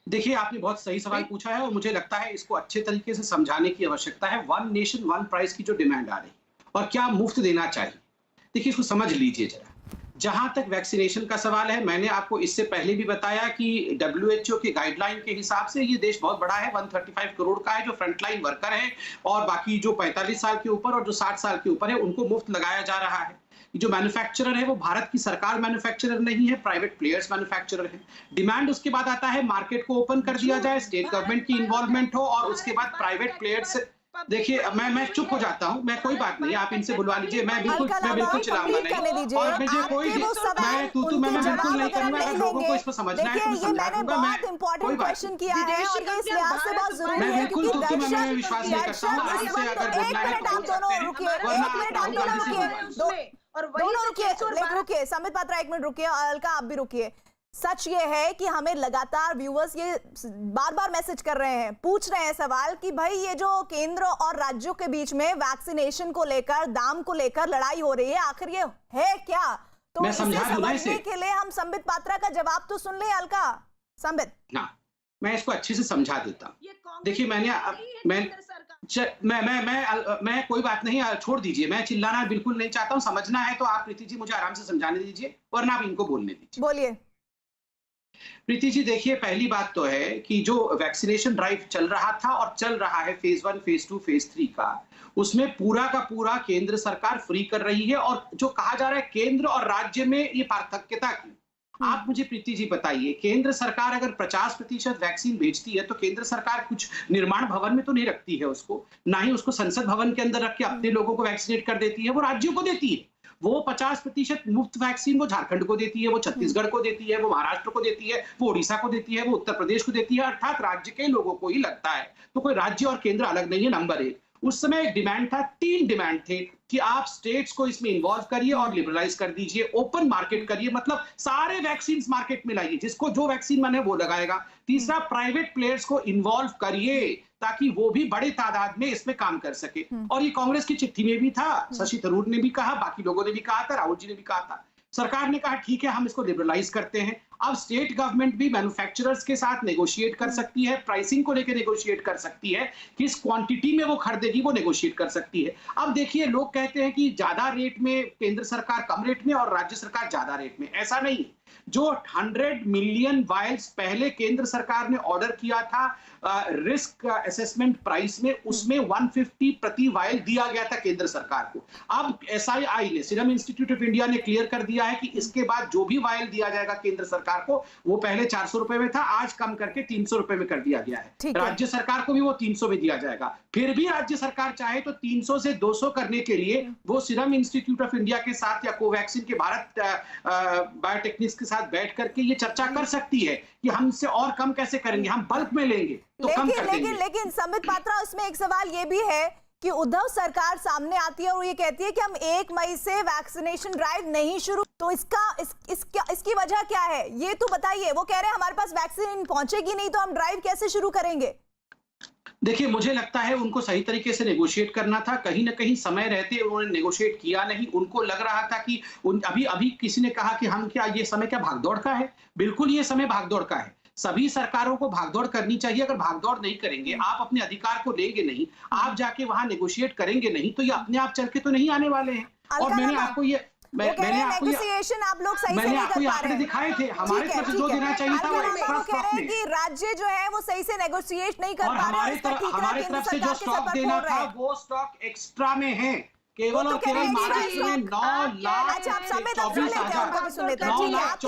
देखिए, आपने बहुत सही सवाल पूछा है और मुझे लगता है इसको अच्छे तरीके से समझाने की आवश्यकता है। 1 नेशन 1 प्राइस की जो डिमांड आ रही है और क्या मुफ्त देना चाहिए, देखिए इसको समझ लीजिए जरा। जहां तक वैक्सीनेशन का सवाल है, मैंने आपको इससे पहले भी बताया कि WHO के गाइडलाइन के हिसाब से ये देश बहुत बड़ा है, 135 करोड़ का है जो फ्रंटलाइन वर्कर है, और बाकी जो 45 साल के ऊपर और जो 60 साल के ऊपर है उनको मुफ्त लगाया जा रहा है। जो मैन्युफैक्चरर है वो भारत की सरकार मैन्युफैक्चरर नहीं है, प्राइवेट प्लेयर्स मैन्युफैक्चरर है। डिमांड उसके बाद आता है मार्केट को ओपन कर दिया जाए, स्टेट गवर्नमेंट की इन्वॉल्वमेंट हो और उसके बाद प्राइवेट प्लेयर्स। देखिए, मैं चुप हो जाता हूँ, मैं कोई बात नहीं, आप इनसे बुलवा लीजिए, मैं बिल्कुल चिल्लाऊंगा नहीं और मुझे कोई मैं बिल्कुल नहीं करूंगा। लोगों को इसको समझना है तो मैं समझा दूंगा। मैं कोई क्वेश्चन किया है और ये इस लिहाज से बहुत जरूरी है, क्योंकि मैं विश्वास नहीं करता हूँ। आपसे अगर बोलना है तो रुकिए, संबित पात्रा 1 मिनट रुकिए, अलका आप भी रुकिए। सच ये है कि हमें लगातार व्यूअर्स ये बार बार मैसेज कर रहे हैं, पूछ रहे हैं सवाल कि भाई ये जो केंद्र और राज्यों के बीच में वैक्सीनेशन को लेकर, दाम को लेकर लड़ाई हो रही है, आखिर ये है क्या? तो इसे समझने के लिए हम संबित पात्रा का जवाब तो सुन ले। अलका, संबित, मैं इसको अच्छे से समझा देता हूँ। देखिए, मैं कोई बात नहीं, छोड़ दीजिए, मैं चिल्लाना बिल्कुल नहीं चाहता हूं। समझना है तो आप प्रीति जी मुझे आराम से समझाने दीजिए, वरना आप इनको बोलने दीजिए। बोलिए। प्रीति जी देखिए, पहली बात तो है कि जो वैक्सीनेशन ड्राइव चल रहा था और चल रहा है फेज 1, फेज 2, फेज 3 का, उसमें पूरा का पूरा केंद्र सरकार फ्री कर रही है। और जो कहा जा रहा है केंद्र और राज्य में ये पार्थक्यता क्यों? आप मुझे प्रीति जी बताइए, केंद्र सरकार अगर 50% वैक्सीन भेजती है तो केंद्र सरकार कुछ निर्माण भवन में तो नहीं रखती है उसको, ना ही उसको संसद भवन के अंदर रख के अपने लोगों को वैक्सीनेट कर देती है, वो राज्यों को देती है। वो 50% मुफ्त वैक्सीन वो झारखंड को देती है, वो छत्तीसगढ़ को देती है, वो महाराष्ट्र को देती है, वो ओडिशा को देती है, वो उत्तर प्रदेश को देती है, अर्थात राज्य के लोगों को ही लगता है। तो कोई राज्य और केंद्र अलग नहीं है। नंबर 1, उस समय एक डिमांड था, 3 डिमांड थे कि आप स्टेट्स को इसमें इन्वॉल्व करिए और लिबरलाइज कर दीजिए, ओपन मार्केट करिए, मतलब सारे वैक्सीन मार्केट में लाइए, जिसको जो वैक्सीन मन है वो लगाएगा। तीसरा, प्राइवेट प्लेयर्स को इन्वॉल्व करिए ताकि वो भी बड़े तादाद में इसमें काम कर सके। और ये कांग्रेस की चिट्ठी में भी था, शशि थरूर ने भी कहा, बाकी लोगों ने भी कहा था, राहुल जी ने भी कहा था। सरकार ने कहा ठीक है हम इसको लिबरलाइज करते हैं। अब स्टेट गवर्नमेंट भी मैन्युफैक्चरर्स के साथ नेगोशिएट कर सकती है, प्राइसिंग को लेकर नेगोशिएट कर सकती है, किस क्वांटिटी में वो खरीदेगी वो नेगोशिएट कर सकती है। अब देखिए, लोग कहते हैं कि ज्यादा रेट में केंद्र सरकार कम रेट में और राज्य सरकार ज्यादा रेट में, ऐसा नहीं है। जो 100 मिलियन वायल्स पहले केंद्र सरकार ने ऑर्डर किया था रिस्क असेसमेंट प्राइस में, उसमें 150 प्रति वायल दिया गया था केंद्र सरकार को। अब SII ने, सीरम इंस्टीट्यूट ऑफ इंडिया ने क्लियर कर दिया है कि इसके बाद जो भी वायल दिया जाएगा केंद्र सरकार को, वो पहले 400 रुपए में था, आज कम करके 300 रुपए में कर दिया गया है। राज्य सरकार को भी वो 300 में दिया जाएगा। फिर भी राज्य सरकार चाहे तो 300 से 200 करने के लिए वो सीरम इंस्टीट्यूट ऑफ इंडिया के साथ या कोवैक्सीन के भारत बायोटेक्निक्स के साथ बैठ करके ये चर्चा कर सकती है कि हमसे और कम कैसे करेंगे, हम बल्क में लेंगे तो कम कर देंगे। लेकिन संबित पात्रा, उसमें एक सवाल ये भी है कि उद्धव सरकार सामने आती है और ये कहती है कि हम 1 मई से वैक्सीनेशन ड्राइव नहीं शुरू, तो इसकी वजह क्या है ये तो बताइए। वो कह रहे हैं हमारे पास वैक्सीन पहुंचेगी नहीं तो हम ड्राइव कैसे शुरू करेंगे? देखिए, मुझे लगता है उनको सही तरीके से नेगोशिएट करना था, कहीं ना कहीं समय रहते उन्होंने नेगोशिएट किया नहीं। उनको लग रहा था कि अभी किसी ने कहा कि हम क्या, ये समय क्या भागदौड़ का है? बिल्कुल ये समय भागदौड़ का है। सभी सरकारों को भागदौड़ करनी चाहिए। अगर भागदौड़ नहीं करेंगे, आप अपने अधिकार को लेंगे नहीं, आप जाके वहां नेगोशिएट करेंगे नहीं, तो ये अपने आप चल के तो नहीं आने वाले हैं। और मैंने आपको ये मैंने आपको ये आंकड़े दिखाए थे, हमारे तरफ से जो देना चाहिए था वो एक्स्ट्रा स्टॉक में। कि राज्य जो है वो सही से नेगोशिएट नहीं कर पा रहे हैं, हमारे तरफ से जो स्टॉक देना था वो स्टॉक एक्स्ट्रा में है। केवल और केवल महाराष्ट्र में 9,24,000 वैक्सीन आज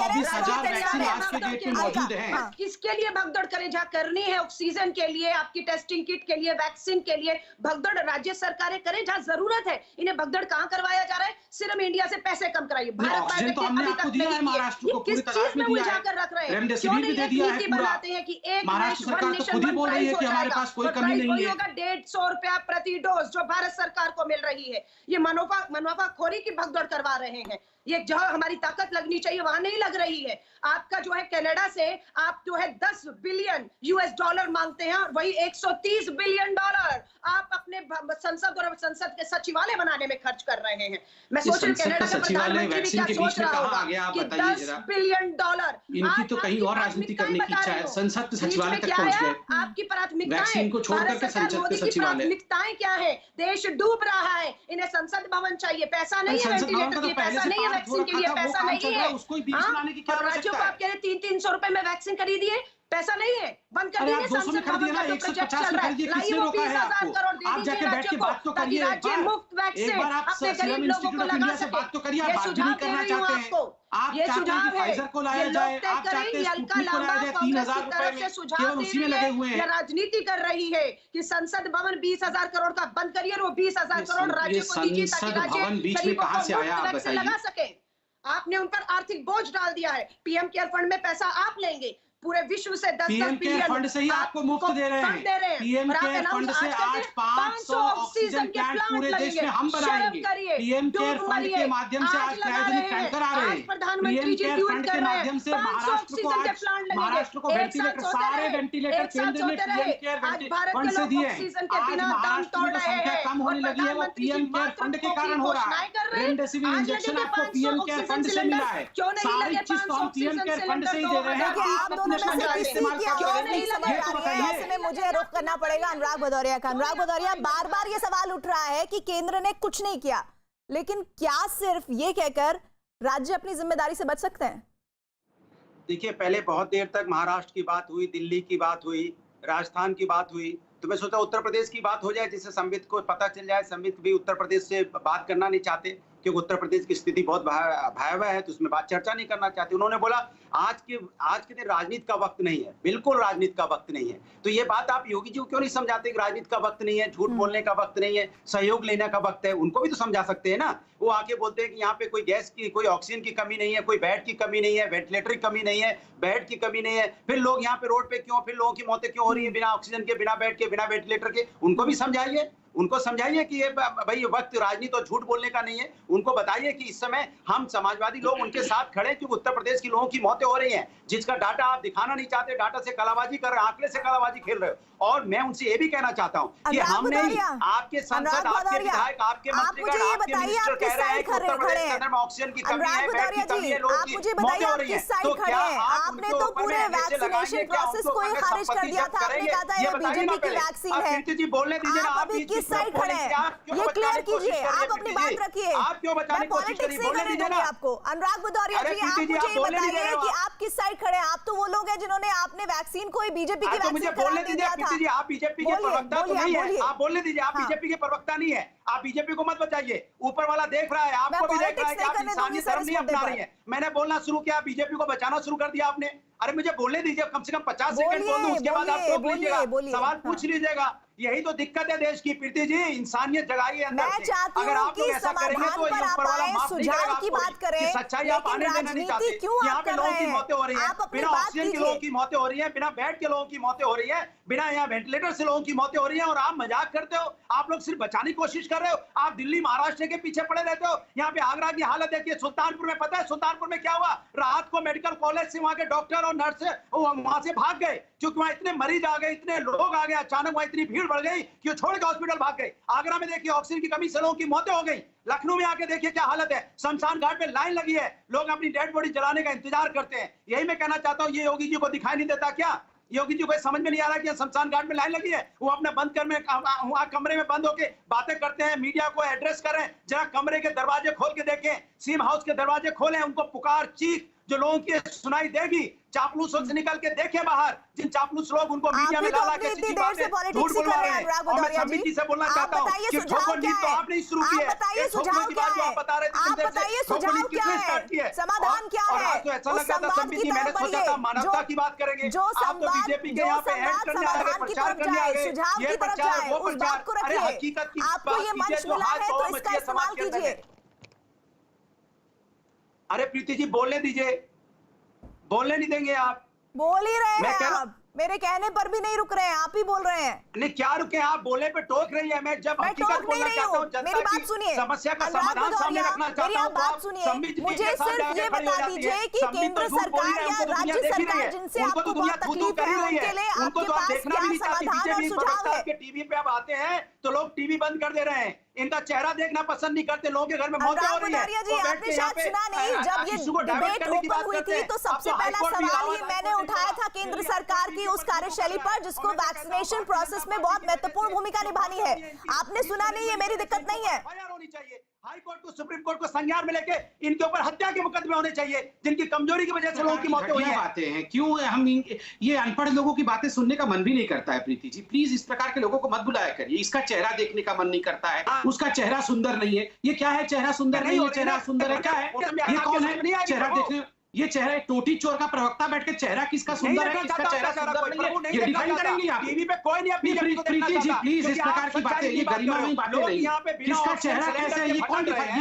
के डेट में मौजूद है। किसके लिए भगदड़ करें? जहाँ करनी है ऑक्सीजन के लिए, आपकी टेस्टिंग किट के लिए, वैक्सीन के लिए भगदड़ राज्य सरकारें करें जहाँ जरूरत है। इन्हें भगदड़ कहाँ करवाया जा रहा है? सीरम इंडिया से पैसे कम कराइए। भारत बायोटेक तो हमने आपको दिया है, महाराष्ट्र को किस चीज में उलझा कर रख रहे हैं? क्यों नहीं एक नीति बनाते हैं कि एक महाराष्ट्र सरकार तो खुद ही बोल रही है कि हमारे पास कोई कमी नहीं है। 150 रुपया प्रति डोज जो भारत सरकार को मिल रही है, ये मुनाफाखोरी की भगदड़ करवा रहे हैं। ये जहां हमारी ताकत लगनी चाहिए वहां नहीं लग रही है। आपका जो है कनाडा से आप जो है 10 बिलियन US मांगते हैं और वही 130 बिलियन डॉलर आप अपने संसद और संसद के सचिवालय बनाने में खर्च कर रहे हैं। मैं सोच रही हूँ कनाडा का प्रधानमंत्री भी क्या सोच रहा होगा कि 10 बिलियन डॉलर। इनकी तो कहीं और राजनीति करने की इच्छा है। संसद के सचिवालय तक पहुंच गए। आपकी प्राथमिकताएं, वैक्सीन को छोड़ करके संसद के सचिवालय, प्राथमिकताएं क्या है? देश डूब रहा है, इन्हें संसद भवन चाहिए, पैसा नहीं है, वेंटिलेटर के पैसा नहीं है, वैक्सीन के लिए पैसा नहीं है। उसको बीच में लाने की क्या राज्यों को आप कह रहे 300 रुपए में वैक्सीन खरीदिए, पैसा नहीं है, बंद कर दीजिए। संसद भवन का जो प्रोजेक्ट चल रहा है, लाइए वो 20,000 करोड़ दे दीजिए राज्यों को ताकि राज्य मुफ्त वैक्सीन अपने गरीब लोगों को लगा सके। ये सुझाव दे रही हूँ आपको, ये सुझाव है। ये लोग तय करें, ये अलका लांबा कांग्रेस की तरफ से सुझाव दे रही है या राजनीति कर रही है कि संसद भवन 20,000 करोड़ का बंद करिए और वो 20,000 करोड़ राज्य को दीजिए ताकि राज्य गरीबों को मुफ्त वैक्सीन लगा सके। आपने उन पर आर्थिक बोझ डाल दिया है। पीएम केयर फंड में पैसा आप लेंगे, पूरे विश्व से 10-10 बिलियन फंड से ही आपको मुफ्त दे रहे हैं। पीएम केयर फंड से आज 500 ऑक्सीजन प्लांट पूरे देश में हम बनाएंगे। पीएम केयर फंड के माध्यम से आज क्रायोजेनिक टैंकर आ रहे हैं। पीएम केयर फंड के माध्यम से महाराष्ट्र को वेंटिलेटर, सारे वेंटिलेटर केंद्र ने पीएम केयर फंड से दिए। आज महाराष्ट्र में संख्या कम होने लगी है, वो पीएम केयर फंड के कारण हो रहा है। रेमडेसिविर इंजेक्शन आपको पीएम केयर फंड से मिला है। सारी चीज तो हम पीएम केयर फंड से ही दे रहे हैं। दोनों में से किसी की आवाज नहीं समझ आ रही है। ऐसे में मुझे रुख करना पड़ेगा अनुराग भदौरिया का। अनुराग भदौरिया, बार बार ये सवाल उठ रहा है कि केंद्र ने कुछ नहीं किया, लेकिन क्या सिर्फ ये कहकर राज्य अपनी जिम्मेदारी से बच सकते हैं? देखिए, पहले बहुत देर तक महाराष्ट्र की बात हुई, दिल्ली की बात हुई, राजस्थान की बात हुई, तो मैं सोचा उत्तर प्रदेश की बात हो जाए, जिससे संबित को पता चल जाए। संबित भी उत्तर प्रदेश से बात करना नहीं चाहते क्योंकि उत्तर प्रदेश की स्थिति बहुत भयावह है, तो उसमें बात चर्चा नहीं करना चाहते। उन्होंने बोला आज के दिन राजनीति का वक्त नहीं है, बिल्कुल राजनीति का वक्त नहीं है। तो ये बात आप योगी जी को क्यों नहीं समझाते कि राजनीति का वक्त नहीं है, झूठ बोलने का वक्त नहीं है, सहयोग लेने का वक्त है? उनको भी तो समझा सकते हैं ना। वो आके बोलते हैं कि यहाँ पे कोई गैस की, कोई ऑक्सीजन की कमी नहीं है, कोई बेड की कमी नहीं है, वेंटिलेटर की कमी नहीं है, बेड की कमी नहीं है, फिर लोग यहाँ पे रोड पे क्यों, फिर लोगों की मौतें क्यों हो रही है बिना ऑक्सीजन के, बिना बेड के, बिना वेंटिलेटर के? उनको भी समझाइए, उनको समझाइए कि ये भाई वक्त राजनीति और झूठ बोलने का नहीं है। उनको बताइए कि इस समय हम समाजवादी लोग उनके साथ खड़े हैं, क्योंकि उत्तर प्रदेश के लोगों की मौतें हो रही हैं, जिसका डाटा आप दिखाना नहीं चाहते, डाटा से कालाबाजी कर रहे हैं, आंकड़े से कालाबाजी खेल रहे हो। और मैं उनसे ये भी कहना चाहता हूँ कि हमने आपके सांसद, आपके विधायक, आपके मंत्रीगण, आपके मिनिस्टर कह रहे हैं कि उत्तर प्रदेश के अंदर में ऑक्सीजन की कमी है, बेड की कमी है, लोगों की मौतें हो रही हैं। तो क्या आपने तो पूरे वैक्सीनेशन प्रोसेस को ही खारिज कर दिया था। आपने कहा था ये बीजेपी की वैक्सीन है। कीर्ति जी बोलने दीजिए ना, आप अभी किस साइड खड़े हैं ये क्लियर कीजिए, आप अपनी बात रखिए। आप क्यों बताने की कोशिश कर रही हैं? बोलने दीजिए ना आपको। अनुराग भदौरिया जी, आप मुझे ये बताइए कि आप किस साइड खड़े हैं। आप तो वो लोग हैं जिन्होंने आपने वैक्सीन को ही बीजेपी की वैक्सीन मुझे बोलने दीजिए। कीर्ति जी, आप बीजेपी के प्रवक्ता तो नहीं है, आप बोलने दीजिए। आप बीजेपी के प्रवक्ता नहीं है, आप बीजेपी को मत बचाइए। ऊपर वाला देख रहा है, आपको भी देख रहा है कि आप इंसानी धर्म नहीं अपना रही है। मैंने बोलना शुरू किया, बीजेपी को बचाना शुरू कर दिया आपने। अरे मुझे बोलने दीजिए, कम से कम 50 सेकंड बोल दूं, उसके बाद आप रोक लीजिएगा, सवाल पूछ लीजिएगा। यही तो दिक्कत है देश की। प्रीति जी, इंसानियत जगाइए अंदर से। अगर आप लोग ऐसा करेंगे तो ये ऊपर वाला माफ नहीं करेगा आपको कि सच्चाई आप आने देना नहीं चाहते। यहाँ पे लोगों की मौतें हो रही है, बिना ऑक्सीजन के लोगों की मौतें हो रही है, बिना बेड के लोगों की मौतें हो रही है, बिना यहाँ वेंटिलेटर से लोगों की मौतें हो रही है, और आप मजाक करते हो। आप लोग सिर्फ बचाने की कोशिश कर रहे हो। आप दिल्ली महाराष्ट्र के पीछे पड़े रहते हो। यहाँ पे आगरा की हालत देखिए, सुल्तानपुर में पता है सुल्तानपुर में क्या हुआ? रात को मेडिकल कॉलेज से वहां के डॉक्टर और नर्स वहां से भाग गए, क्योंकि वहां इतने मरीज आ गए, इतने लोग आ गए, अचानक वहां इतनी भीड़ बढ़ गई कि छोड़ के हॉस्पिटल भाग गए। आगरा में देखिए ऑक्सीजन की कमी से लोगों की मौतें हो गई। लखनऊ में आके देखिए क्या हालत है, शमशान घाट में लाइन लगी है, लोग अपनी डेड बॉडी जलाने का इंतजार करते हैं। यही मैं कहना चाहता हूँ, ये योगी जी को दिखाई नहीं देता क्या? योगी जी को समझ में नहीं आ रहा कि शमशान घाट में लाइन लगी है, वो अपने बंद कमरे में बंद होके बातें करते हैं, मीडिया को एड्रेस कर रहे हैं। जरा कमरे के दरवाजे खोल के देखें, सीम हाउस के दरवाजे खोलें, उनको पुकार चीख जो लोगों की सुनाई देगी। चापलूसों से निकल के देखे बाहर, जिन चापलूस लोग उनको मीडिया में ला के झूठ बोल रहे हैं। और मैं समिति से बोलना चाहता हूँ कि ठोको नीति तो आपने शुरू की है। सुझाव क्या है? आप बताइए सुझाव क्या है? समाधान क्या है? तो ऐसा लग रहा था समिति, मैंने सोचा था मानवता की बात करेंगे। आप तो बीजेपी के यहाँ पे हेड करने आ गए, प्रचार करने आ गए, ये प्रचार वो प्रचार। अरे हकीकत की बात कीजिए, जो हाथ पांव मचिए समाज के अंदर। अरे प्रीति जी बोलने दीजिए, बोलने नहीं देंगे आप? बोल ही रहे हैं आप, मेरे कहने पर भी नहीं रुक रहे हैं, आप ही बोल रहे हैं। नहीं क्या रुके, आप बोले पे टोक रही है। मैं जब हकीकत बोलना चाहता हूँ, मेरी बात सुनिए, समस्या का समाधान सामने रखना चाहता हूँ, बात सुनिए। मुझे सिर्फ ये बता दीजिए कि केंद्र सरकार या राज्य सरकार जिनसे आपको बहुत तकलीफ है, उनके लिए आपके पास क्या समाधान और सुझाव है? टीवी पे अब आते हैं तो लोग टीवी बंद कर दे रहे हैं, इनका चेहरा देखना पसंद नहीं करते, लोगों के घर में मौतें हो रही है। आपने शायद सुना नहीं, जब ये डिबेट ओपन हुई थी तो सबसे पहला सवाल ही मैंने उठाया था केंद्र सरकार की उस कार्यशैली पर जिसको वैक्सीनेशन प्रोसेस में बहुत महत्वपूर्ण भूमिका निभानी है। आपने सुना नहीं, ये मेरी दिक्कत नहीं है। होनी चाहिए, हाई कोर्ट को, सुप्रीम कोर्ट को संज्ञान में लेके इनके ऊपर हत्या के मुकदमे होने चाहिए, जिनकी कमजोरी की वजह से लोगों की मौतें हुई हैं। बातें हैं, क्यों हम ये अनपढ़ लोगों की बातें सुनने का मन भी नहीं करता है। प्रीति जी प्लीज इस प्रकार के लोगों को मत बुलाया करिए। इसका चेहरा देखने का मन नहीं करता है, उसका चेहरा सुंदर नहीं है। ये क्या है, चेहरा सुंदर नहीं है, चेहरा सुंदर है, क्या है, ये कौन है? चेहरा देखने, ये चेहरा एक टोटी चोर का प्रवक्ता बैठ के चेहरा किसका सुंदर है, किसका चेहरा सुंदर नहीं है, ये डिफाइन करेंगे आप? टीवी पे कोई नहीं अपनी प्रीति जी प्लीज इस प्रकार की बातें, ये गरिमा में बातें नहीं। किसका चेहरा कैसे है, ये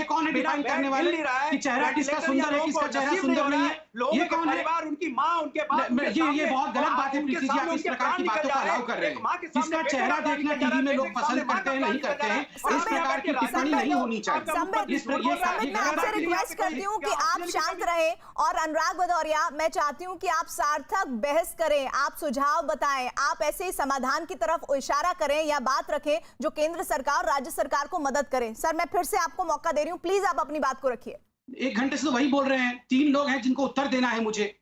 कौन है डिफाइन करने वाले कि चेहरा किसका सुंदर है, किसका चेहरा सुंदर नहीं है? ये कौन है? उनकी माँ, उनके बाप, ये बहुत गलत बात है प्रीति जी, आप इस प्रकार की बातों का अलाउ कर रहे हैं। किसका चेहरा देखना टीवी में लोग पसंद करते हैं, नहीं करते हैं, इस प्रकार की टिप्पणी नहीं होनी चाहिए। मैं आपसे रिक्वेस्ट करती हूँ कि आप शांत रहें, और अनुराग भदौरिया मैं चाहती हूं कि आप सार्थक बहस करें, आप सुझाव बताएं, आप ऐसे ही समाधान की तरफ इशारा करें या बात रखें जो केंद्र सरकार और राज्य सरकार को मदद करें। सर मैं फिर से आपको मौका दे रही हूं, प्लीज आप अपनी बात को रखिए। 1 घंटे से तो वही बोल रहे हैं, 3 लोग हैं जिनको उत्तर देना है मुझे।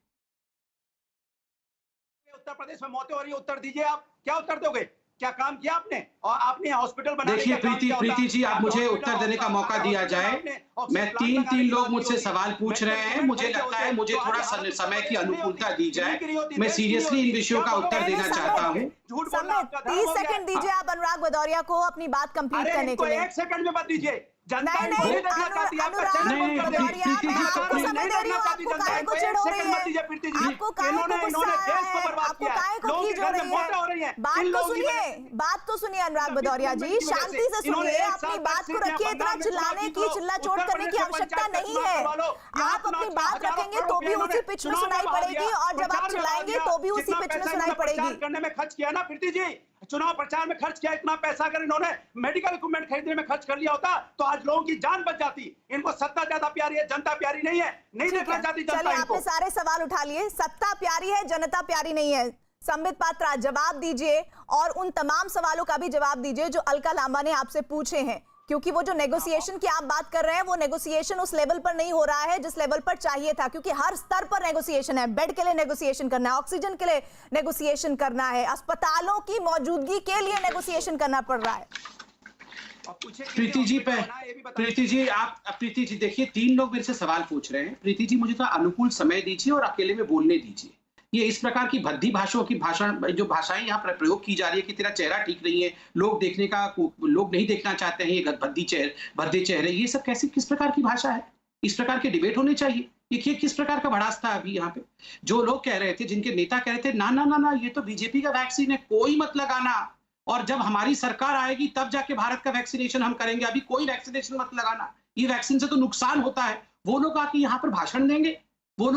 उत्तर प्रदेश में मौतें हो रही है, उत्तर दीजिए। आप क्या उत्तर दोगे? क्या काम किया आपने? और आपने हॉस्पिटल बनाने देखिए का काम किया होता? प्रीति जी, आप मुझे उत्तर देने का मौका दिया जाए। मैं तीन लोग मुझसे सवाल पूछ रहे हैं, मुझे लगता है मुझे थोड़ा समय की अनुकूलता दी जाए। मैं सीरियसली इन विषयों का उत्तर देना चाहता हूँ। 30 सेकंड दीजिए आप अनुराग भदौरिया को अपनी बात कंप्लीट करने के लिए। 1 सेकंड में मत दीजिए। जनता नहीं, इनको ये देखना चाहती है, आपका चैनल बंद कर देगी। प्रीति जी, आपको समय दे रही हूँ, आपको काहे को चिढ़ हो रही है? प्रीति जी, आपको काहे को गुस्सा आ रहा है? आपको काहे को खींच हो रही है? बात तो सुनिए अनुराग भदौरिया जी, शांति से सुनिए, अपनी बात को रखिए। इतना चिल्लाने की, चिल्ला चोट करने की आवश्यकता नहीं है। आप अपनी बात रखेंगे तो भी उसी पिच में सुनाई पड़ेगी, और जब आप चिल्लाएंगे तो भी उसी पिच में सुनाई पड़ेगी। करने में खर्च किया ना प्रीति जी, चुनाव प्रचार में खर्च किया इतना पैसा, अगर इन्होंने मेडिकल इक्विपमेंट खरीदने में खर्च कर लिया होता तो आज लोगों की जान बच जाती। इनको सत्ता ज्यादा प्यारी है, जनता प्यारी नहीं है, नहीं देखना चाहती जनता चलिए, इनको। आपने सारे सवाल उठा लिए। सत्ता प्यारी है, जनता प्यारी नहीं है। संबित पात्रा जवाब दीजिए, और उन तमाम सवालों का भी जवाब दीजिए जो अलका लांबा ने आपसे पूछे हैं, क्योंकि वो जो नेगोशिएशन की आप बात कर रहे हैं वो नेगोशिएशन उस लेवल पर नहीं हो रहा है जिस लेवल पर चाहिए था, क्योंकि हर स्तर पर नेगोशिएशन है। बेड के लिए नेगोशिएशन करना है, ऑक्सीजन के लिए नेगोशिएशन करना है, अस्पतालों की मौजूदगी के लिए नेगोशिएशन करना पड़ रहा है। प्रीति जी देखिए, 3 लोग मेरे से सवाल पूछ रहे हैं। प्रीति जी, मुझे तो अनुकूल समय दीजिए और अकेले में बोलने दीजिए। ये इस प्रकार की भद्दी भाषाओं की जो भाषाएं यहाँ पर प्रयोग की जा रही है कि तेरा चेहरा ठीक नहीं है, लोग नहीं देखना चाहते हैं, ये भद्दे चेहरे, ये सब किस प्रकार की भाषा है? इस प्रकार के डिबेट होने चाहिए। ये किस प्रकार का भड़ास था अभी यहाँ पे? जो लोग कह रहे थे, जिनके नेता कह रहे थे ना ना ना ना, ये तो बीजेपी का वैक्सीन है, कोई मत लगाना, और जब हमारी सरकार आएगी तब जाके भारत का वैक्सीनेशन हम करेंगे, अभी कोई वैक्सीनेशन मत लगाना, ये वैक्सीन से तो नुकसान होता है। वो लोग आके यहाँ पर भाषण देंगे, उन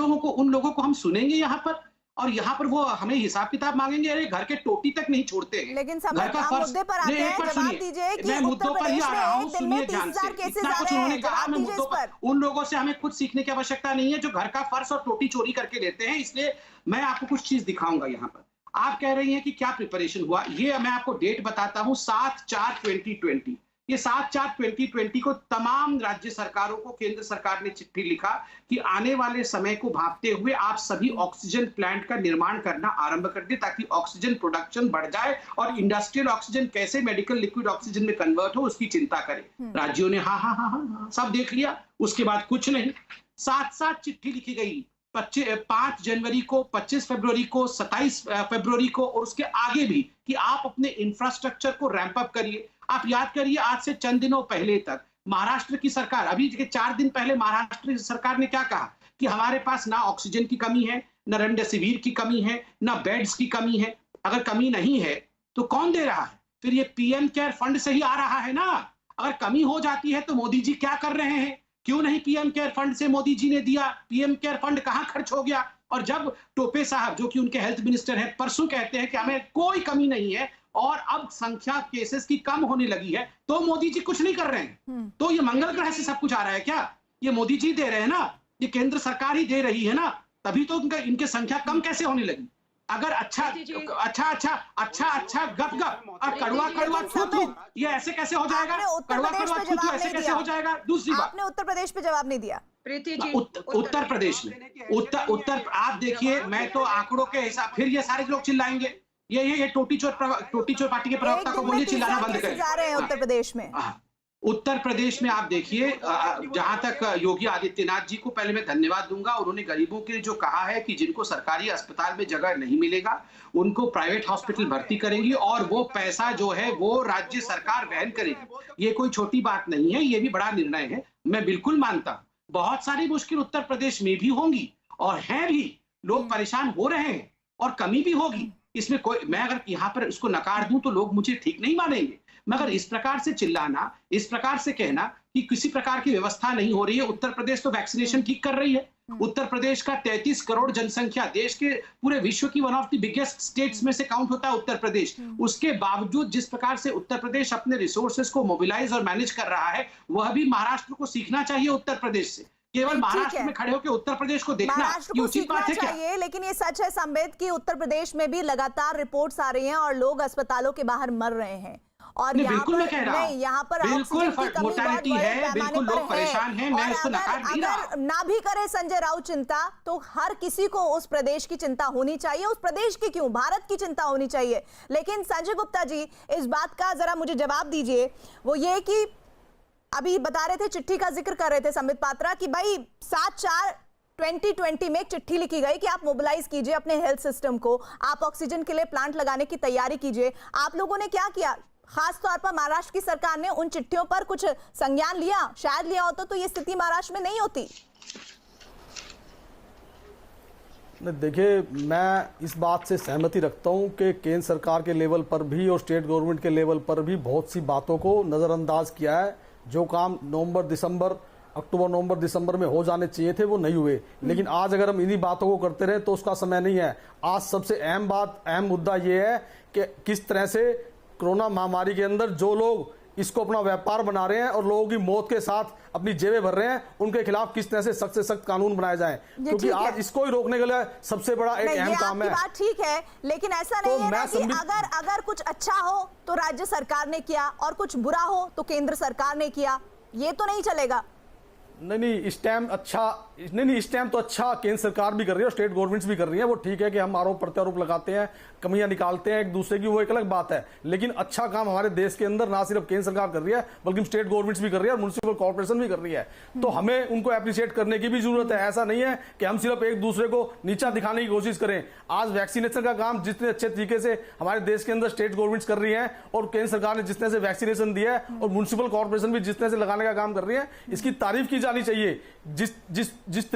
लोगों को हम सुनेंगे यहाँ पर, और यहाँ पर वो हमें हिसाब किताब मांगेंगे। अरे घर के टोटी तक नहीं छोड़ते हैं। लेकिन मुद्दे पर आते हैं, जवाब दीजिए कि उत्तर प्रदेश में एक दिन में 30,000 केसेस आ रहे हैं। जवाब दीजिए इस पर। उन लोगों से हमें खुद सीखने की आवश्यकता नहीं है जो घर का फर्श और टोटी चोरी करके लेते हैं। इसलिए मैं आपको कुछ चीज दिखाऊंगा यहाँ पर। आप कह रही हैं कि क्या प्रिपरेशन हुआ, ये मैं आपको डेट बताता हूँ, 7/4/2020। ये 7/4/2020 को तमाम राज्य सरकारों को केंद्र सरकार ने चिट्ठी लिखा कि आने वाले समय को भांपते हुए आप सभी ऑक्सीजन प्लांट का निर्माण करना आरंभ कर दें, ताकि ऑक्सीजन प्रोडक्शन बढ़ जाए और इंडस्ट्रियल ऑक्सीजन कैसे मेडिकल लिक्विड ऑक्सीजन में कन्वर्ट हो उसकी चिंता करें। राज्यों ने हाँ सब देख लिया, उसके बाद कुछ नहीं। साथ चिट्ठी लिखी गई 5 जनवरी को, 25 फरवरी को, 27 फरवरी को, और उसके आगे भी कि आप अपने इंफ्रास्ट्रक्चर को रैंप अप करिए। आप याद करिए, आज से चंद दिनों पहले तक महाराष्ट्र की सरकार, अभी 4 दिन पहले महाराष्ट्र की सरकार ने क्या कहा कि हमारे पास ना ऑक्सीजन की कमी है, ना रेमडेसिविर की कमी है, ना बेड्स की कमी है। अगर कमी नहीं है तो कौन दे रहा है? फिर ये पीएम केयर फंड से ही आ रहा है ना। अगर कमी हो जाती है तो मोदी जी क्या कर रहे हैं? क्यों नहीं पीएम केयर फंड से मोदी जी ने दिया? पीएम केयर फंड कहां खर्च हो गया? और जब टोपे साहब, जो कि उनके हेल्थ मिनिस्टर हैं, परसों कहते हैं कि हमें कोई कमी नहीं है और अब संख्या केसेस की कम होने लगी है, तो मोदी जी कुछ नहीं कर रहे हैं। तो ये मंगल ग्रह से सब कुछ आ रहा है क्या? ये मोदी जी दे रहे हैं ना, ये केंद्र सरकार ही दे रही है ना, तभी तो इनके संख्या कम कैसे होने लगी? अगर अच्छा गप और कड़वा थू, ये ऐसे कैसे हो जाएगा? कड़वा थू ऐसे कैसे हो जाएगा? दूसरी बात, आपने उत्तर प्रदेश पे जवाब नहीं दिया। प्रीति जी, उत्तर प्रदेश में आप देखिए, मैं तो आंकड़ों के हिसाब, फिर ये सारे लोग चिल्लाएंगे, ये टोटी चोर पार्टी के प्रवक्ता को बोलिए चिल्लाना बंद करें। उत्तर प्रदेश में उत्तर प्रदेश में आप देखिए, जहां तक योगी आदित्यनाथ जी को पहले मैं धन्यवाद दूंगा, उन्होंने गरीबों के लिए जो कहा है कि जिनको सरकारी अस्पताल में जगह नहीं मिलेगा उनको प्राइवेट हॉस्पिटल भर्ती करेंगी और वो पैसा जो है वो राज्य सरकार वहन करेगी। ये कोई छोटी बात नहीं है, ये भी बड़ा निर्णय है, मैं बिल्कुल मानता हूं। बहुत सारी मुश्किल उत्तर प्रदेश में भी होंगी और हैं भी, लोग परेशान हो रहे हैं और कमी भी होगी, इसमें कोई, मैं अगर यहाँ पर इसको नकार दूं तो लोग मुझे ठीक नहीं मानेंगे, मगर इस प्रकार से चिल्लाना, इस प्रकार से कहना कि किसी प्रकार की व्यवस्था नहीं हो रही है। उत्तर प्रदेश तो वैक्सीनेशन ठीक कर रही है। उत्तर प्रदेश का 33 करोड़ जनसंख्या, देश के पूरे विश्व की one of the biggest states में से काउंट होता है उत्तर प्रदेश। उसके बावजूद जिस प्रकार से उत्तर प्रदेश अपने रिसोर्सेज को मोबिलाइज और मैनेज कर रहा है, वह भी महाराष्ट्र को सीखना चाहिए उत्तर प्रदेश से। केवल महाराष्ट्र में खड़े होकर उत्तर प्रदेश को देखना ये उचित बात है क्या? लेकिन ये सच है संबित कि उत्तर प्रदेश में भी लगातार रिपोर्ट्स आ रही हैं और लोग अस्पतालों के बाहर मर रहे हैं, और यहाँ बिल्कुल मैं कह रहा हूं, यहाँ पर बिल्कुल मोर्टेलिटी है, बिल्कुल लोग परेशान हैं, मैं इसको नकार नहीं रहा। अगर ना भी करे संजय राउत चिंता, तो हर किसी को उस प्रदेश की चिंता होनी चाहिए। उस प्रदेश की क्यों, भारत की चिंता होनी चाहिए। लेकिन संजय गुप्ता जी, इस बात का जरा मुझे जवाब दीजिए, वो ये कि अभी बता रहे थे, चिट्ठी का जिक्र कर रहे थे संबित पात्रा कि भाई 7/4/2020 में एक चिट्ठी लिखी गई कि आप मोबिलाइज कीजिए अपने हेल्थ सिस्टम को, आप ऑक्सीजन के लिए प्लांट लगाने की तैयारी कीजिए। आप लोगों ने क्या किया? खास तौर पर महाराष्ट्र की सरकार ने उन चिट्ठियों पर कुछ संज्ञान लिया? शायद लिया होता तो ये स्थिति महाराष्ट्र में नहीं होती। देखिए, मैं इस बात से सहमति रखता हूं कि केंद्र सरकार के लेवल पर भी और स्टेट गवर्नमेंट के लेवल पर भी बहुत सी बातों को नजरअंदाज किया है। जो काम अक्टूबर नवंबर दिसंबर में हो जाने चाहिए थे वो नहीं हुए। लेकिन आज अगर हम इन्हीं बातों को करते रहे तो उसका समय नहीं है। आज सबसे अहम मुद्दा ये है कि किस तरह से कोरोना महामारी के अंदर जो लोग इसको अपना व्यापार बना रहे हैं और लोगों की मौत के साथ अपनी जेबें भर रहे हैं, उनके खिलाफ किस तरह से सख्त कानून बनाए जाएं, क्योंकि आज इसको ही रोकने के लिए सबसे बड़ा एक अहम काम है। बात ठीक है, लेकिन ऐसा नहीं है ना कि अगर कुछ अच्छा हो तो राज्य सरकार ने किया और कुछ बुरा हो तो केंद्र सरकार ने किया, ये तो नहीं चलेगा। नहीं, इस टाइम तो अच्छा केंद्र सरकार भी कर रही है और स्टेट गवर्नमेंट्स भी कर रही है। वो ठीक है कि हम आरोप प्रत्यारोप लगाते हैं, कमियां निकालते हैं एक दूसरे की, वो एक अलग बात है। लेकिन अच्छा काम हमारे देश के अंदर ना सिर्फ केंद्र सरकार कर रही है बल्कि स्टेट गवर्नमेंट्स भी कर रही है और म्युनिसिपल कॉर्पोरेशन भी कर रही है। तो हमें उनको एप्रिशिएट करने की भी जरूरत है। ऐसा नहीं है कि हम सिर्फ एक दूसरे को नीचा दिखाने की कोशिश करें। आज वैक्सीनेशन का काम जितने अच्छे तरीके से हमारे देश के अंदर स्टेट गवर्नमेंट्स कर रही है और केंद्र सरकार ने जिस तरह से वैक्सीनेशन दिया है और म्युनिसिपल कॉर्पोरेशन भी जिस तरह से लगाने का काम कर रही है, इसकी तारीफ की जानी चाहिए। जिस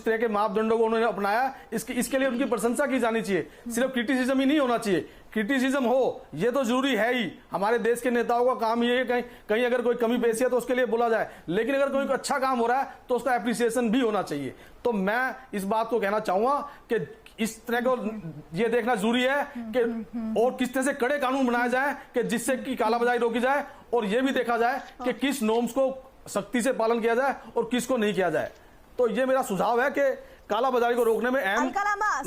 तरह के मापदंडों को उन्होंने अपनाया, इसके लिए उनकी प्रशंसा की जानी चाहिए। सिर्फ क्रिटिसिज्म ही नहीं होना चाहिए, क्रिटिसिज्म हो ये तो जरूरी है ही। हमारे देश के नेताओं का काम ये है कहीं अगर कोई कमी पेशी है तो उसके लिए बोला जाए, लेकिन अगर कोई अच्छा काम हो रहा है तो उसका एप्रिसिएशन भी होना चाहिए। तो मैं इस बात को कहना चाहूंगा कि इस तरह को ये देखना जरूरी है कि और किस तरह से कड़े कानून बनाए जाए कि जिससे कि कालाबाजारी रोकी जाए, और ये भी देखा जाए कि किस नॉर्म्स को सख्ती से पालन किया जाए और किसको नहीं किया जाए। तो ये मेरा सुझाव है कि कालाबाजारी को रोकने में अहम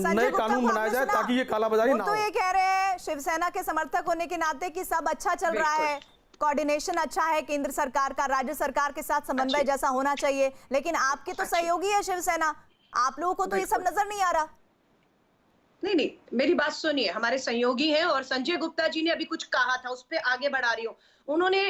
नए कानून बनाए जाए ताकि ये कालाबाजारी ना हो। तो ये कह रहे हैं शिवसेना के समर्थक होने के नाते कि सब अच्छा चल रहा है, कोऑर्डिनेशन अच्छा है केंद्र सरकार का, राज्य सरकार के साथ समन्वय जैसा होना चाहिए, लेकिन आपके तो सहयोगी है शिवसेना, आप लोगों को तो ये सब नजर नहीं आ रहा। नहीं, मेरी बात सुनिए, हमारे सहयोगी हैं और संजय गुप्ता जी ने अभी कुछ कहा था, उस पर आगे बढ़ा रही हूँ। उन्होंने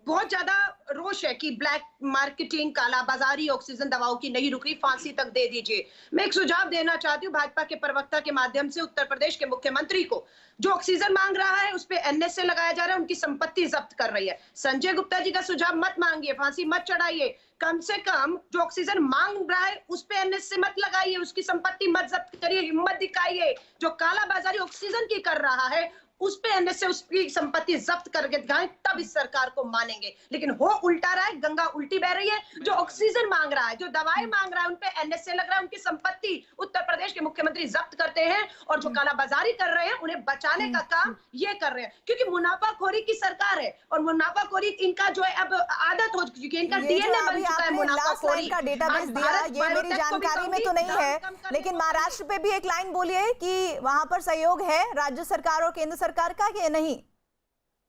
बहुत ज्यादा रोष है कि ब्लैक मार्केटिंग, कालाबाजारी ऑक्सीजन दवाओं की नहीं रुक रही, फांसी तक दे दीजिए। मैं एक सुझाव देना चाहती हूँ भाजपा के प्रवक्ता के माध्यम से उत्तर प्रदेश के मुख्यमंत्री को, जो ऑक्सीजन मांग रहा है उस पे एनएसए लगाया जा रहा है, उनकी संपत्ति जब्त कर रही है। संजय गुप्ता जी का सुझाव मत मांगिए, फांसी मत चढ़ाइए, कम से कम जो ऑक्सीजन मांग रहा है उस पे एनएसए मत लगाइए, उसकी संपत्ति मत जब्त करिए, हिम्मत दिखाइए। जो कालाबाजारी ऑक्सीजन की कर रहा है उस पे एनएसए उसकी संपत्ति जब्त करके दिखाएं, तब इस सरकार को मानेंगे। लेकिन हो उल्टा रहा है, गंगा उल्टी बह रही है। जो ऑक्सीजन मांग रहा है, जो दवाएं मांग रहा है, उन पे एनएसए लग रहा है, उनकी संपत्ति उत्तर प्रदेश के मुख्यमंत्री जब्त करते हैं, और जो कालाबाजारी कर रहे हैं उन्हें बचाने का काम ये कर रहे हैं, क्योंकि मुनाफाखोरी की सरकार है और मुनाफाखोरी इनका जो है अब आदत हो चुकी है, इनका डीएनए बन चुका है मुनाफाखोरी का। डेटाबेस दिया ये मेरी जानकारी में तो नहीं है, लेकिन महाराष्ट्र पे भी एक लाइन बोलिए कि वहां पर सहयोग है राज्य सरकार और केंद्र सरकार का कि नहीं?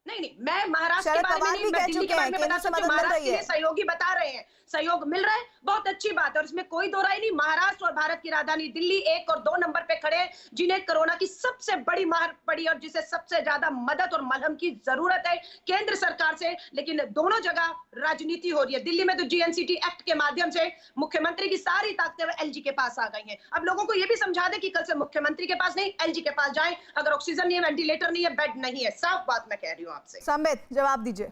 नहीं, मैं महाराष्ट्र के बारे में नहीं, मैं दिल्ली के बारे में बता सकती हूं। महाराष्ट्र के लिए सहयोगी बता रहे हैं, सहयोग मिल रहा है, बहुत अच्छी बात है और इसमें कोई दो राय नहीं। महाराष्ट्र और भारत की राजधानी दिल्ली 1 और 2 नंबर पे खड़े हैं, जिन्हें कोरोना की सबसे बड़ी मार पड़ी और जिसे सबसे ज्यादा मदद और मलहम की जरूरत है केंद्र सरकार से। लेकिन दोनों जगह राजनीति हो रही है। दिल्ली में तो जीएनसीटी एक्ट के माध्यम से मुख्यमंत्री की सारी ताकतें एलजी के पास आ गई हैं। अब लोगों को यह भी समझा दे कि कल से मुख्यमंत्री के पास नहीं, एलजी के पास जाएं, अगर ऑक्सीजन नहीं है, वेंटिलेटर नहीं है, बेड नहीं है। साफ बात मैं कह रही हूँ आपसे। संबित, जवाब दीजिए।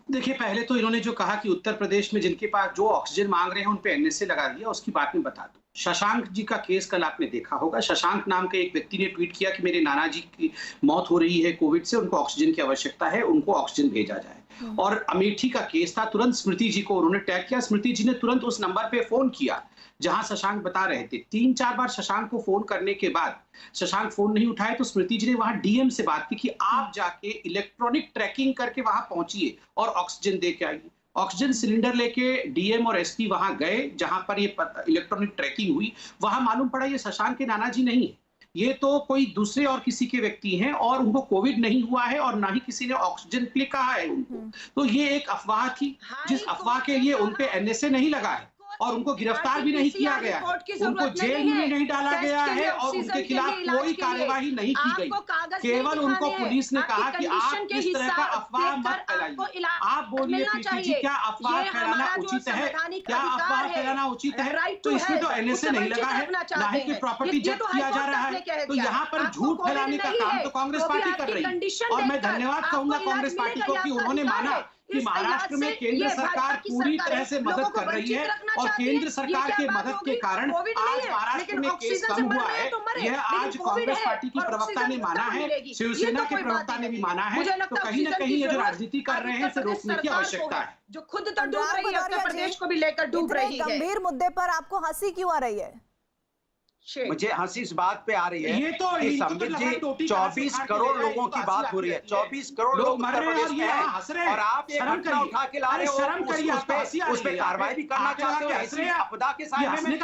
देखिए, पहले तो इन्होंने जो कहा कि उत्तर प्रदेश में जिनके पास जो ऑक्सीजन मांग रहे हैं उन पे एनएसए लगा दिया, उसकी बात मैं बता दूं। शशांक जी का केस कल आपने देखा होगा। शशांक नाम के एक व्यक्ति ने ट्वीट किया कि मेरे नाना जी की मौत हो रही है कोविड से, उनको ऑक्सीजन की आवश्यकता है, उनको ऑक्सीजन भेजा जाए। और अमेठी का केस था, तुरंत स्मृति जी को उन्होंने टैग किया, स्मृति जी ने तुरंत उस नंबर पे फोन किया जहां शशांक बता रहे थे। 3-4 बार शशांक को फोन करने के बाद शशांक फोन नहीं उठाए तो स्मृति जी ने वहां डीएम से बात की कि आप जाके इलेक्ट्रॉनिक ट्रैकिंग करके वहां पहुंचिए और ऑक्सीजन दे के आइए। ऑक्सीजन सिलेंडर लेके डीएम और एसपी वहां गए जहां पर ये इलेक्ट्रॉनिक ट्रैकिंग हुई। वहां मालूम पड़ा ये शशांक के नाना जी नहीं है, ये तो कोई दूसरे और किसी के व्यक्ति हैं और उनको कोविड नहीं हुआ है और ना ही किसी ने ऑक्सीजन के लिए कहा है उनको। तो ये एक अफवाह थी, जिस अफवाह के लिए उन पे एनएसए नहीं लगा है और उनको गिरफ्तार भी नहीं किया गया, उनको जेल में नहीं डाला गया है और उनके खिलाफ कोई कार्यवाही नहीं की गई। केवल उनको पुलिस ने कहा कि आप इस तरह का अफवाह मत फैलाइए। आप बोलिए प्रीति जी, क्या अफवाह फैलाना उचित है? क्या अफवाह फैलाना उचित है? तो इसमें तो एनएसए नहीं लगा है, ना ही कोई प्रॉपर्टी जब्त किया जा रहा है। तो यहाँ पर झूठ फैलाने का काम तो कांग्रेस पार्टी कर रही है। और मैं धन्यवाद कहूंगा कांग्रेस पार्टी को कि उन्होंने माना कि महाराष्ट्र में केंद्र सरकार पूरी तरह से मदद कर रही है और केंद्र सरकार के मदद के कारण आज महाराष्ट्र में केस कम हुआ है। यह आज कांग्रेस पार्टी की प्रवक्ता ने माना है, शिवसेना के प्रवक्ता ने भी माना है। तो कहीं ना कहीं ये जो राजनीति कर रहे हैं इसे रोकने की आवश्यकता है। जो खुद तो डूब रही है, उत्तर प्रदेश को भी लेकर डूब रही है। गंभीर मुद्दे पर आपको हंसी क्यों आ रही है? मुझे हंसी इस बात पे आ रही है ये तो कि संबित जी 24 करोड़ लोगों की बात हो रही है। 24 करोड़ लोग उत्तर प्रदेश में हैं और आप एक घटना उठा के ला रहे हो, उस पे कार्रवाई भी करना चाहते हो। ऐसे आपदा के सामने में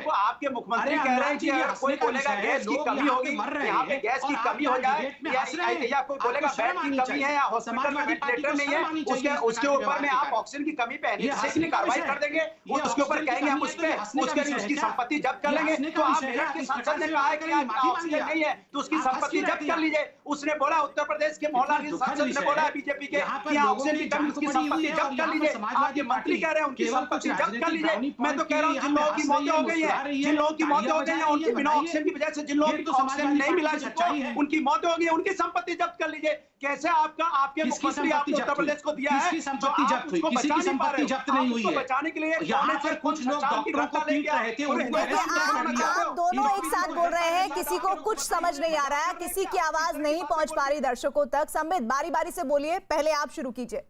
आपके मुख्यमंत्री कह रहे हैं कि अगर कोई बोलेगा गैस की कमी होगी, यहाँ पे गैस की कमी हो जाए या कोई बोलेगा बेड की कमी है या हॉस्पिटल में वेंटिलेटर नहीं है, उसके ऊपर में आप ऑक्सीजन की कमी पे एनएसए कार्रवाई कर देंगे, उसके ऊपर कहेंगे हम उसकी संपत्ति जब्त कर लेंगे। तो आप सांसद ने कहा है कि ऑक्सीजन नहीं है तो उसकी संपत्ति जब्त कर लीजिए। उसने बोला, उत्तर प्रदेश के मोहल्ला के सांसद ने बोला बीजेपी के कि ऑक्सीजन की कमी, उसकी संपत्ति जब्त कर लीजिए। आपके मंत्री कह रहे हैं उनकी संपत्ति जब्त कर लीजिए। मैं तो कह रहा हूँ जिन लोगों की मौतें हो गई है, जिन लोगों की मौतें हो गई है, उनकी बिना ऑक्सीजन की वजह से जिन लोगों को ऑक्सीजन नहीं मिला, जिनको उनकी मौतें हो गई, उनकी संपत्ति जब्त कर लीजिए। कैसे आपके मुख्यमंत्री आपने उत्तर प्रदेश को दिया है, संपत्ति जब्त हुई, किसी की संपत्ति जब्त नहीं हुई है। बचाने के लिए यहाँ पर कुछ लोग डॉक्टरों को पीट रहे थे, उनको आप दोनों एक साथ बोल रहे हैं, किसी को कुछ समझ नहीं आ रहा है, किसी की आवाज नहीं पहुंच पा रही दर्शकों तक। संबित, बारी बारी से बोलिए, पहले आप शुरू कीजिए।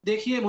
देखिए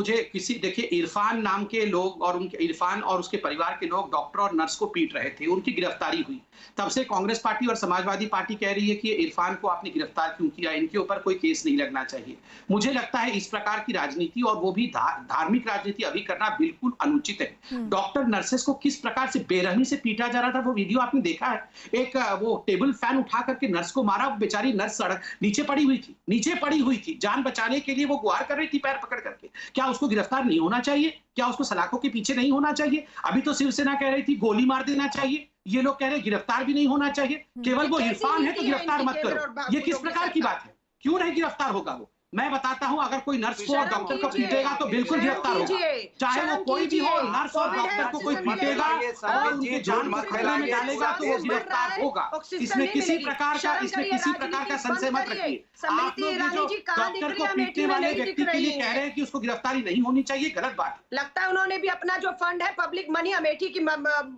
देखिए इरफान नाम के लोग और उनके इरफान और उसके परिवार के लोग डॉक्टर और नर्स को पीट रहे थे, उनकी गिरफ्तारी हुई। तब से कांग्रेस पार्टी और समाजवादी पार्टी कह रही है कि इरफान को आपने गिरफ्तार क्यों किया, इनके ऊपर कोई केस नहीं लगना चाहिए। मुझे लगता है इस प्रकार की राजनीति और वो भी धार्मिक राजनीति अभी करना बिल्कुल अनुचित है। डॉक्टर नर्सेस को किस प्रकार से बेरहमी से पीटा जा रहा था, वो वीडियो आपने देखा है। एक वो टेबल फैन उठा करके नर्स को मारा, बेचारी नर्स सड़क नीचे पड़ी हुई थी, जान बचाने के लिए वो गुहार कर रही थी पैर पकड़ करके। क्या उसको गिरफ्तार नहीं होना चाहिए? क्या उसको सलाखों के पीछे नहीं होना चाहिए? अभी तो शिवसेना कह रही थी गोली मार देना चाहिए, ये लोग कह रहे गिरफ्तार भी नहीं होना चाहिए। केवल वो इरफान है तो गिरफ्तार मत करो, ये किस प्रकार की बात है? क्यों नहीं गिरफ्तार होगा वो? मैं बताता हूं, अगर कोई नर्स को और डॉक्टर को पीटेगा तो बिल्कुल गिरफ्तार होगा, चाहे वो कोई भी हो। नर्स और डॉक्टर को कोई पीटेगा और उनकी जान को खतरे में डालेगा तो वो गिरफ्तार होगा। इसमें किसी प्रकार का संशय मत रखिए। आप लोग जो डॉक्टर को पीटने वाले व्यक्ति के लिए कह रहे हैं कि उसको गिरफ्तारी नहीं होनी चाहिए, गलत बात। लगता है उन्होंने भी अपना जो फंड है पब्लिक मनी अमेठी की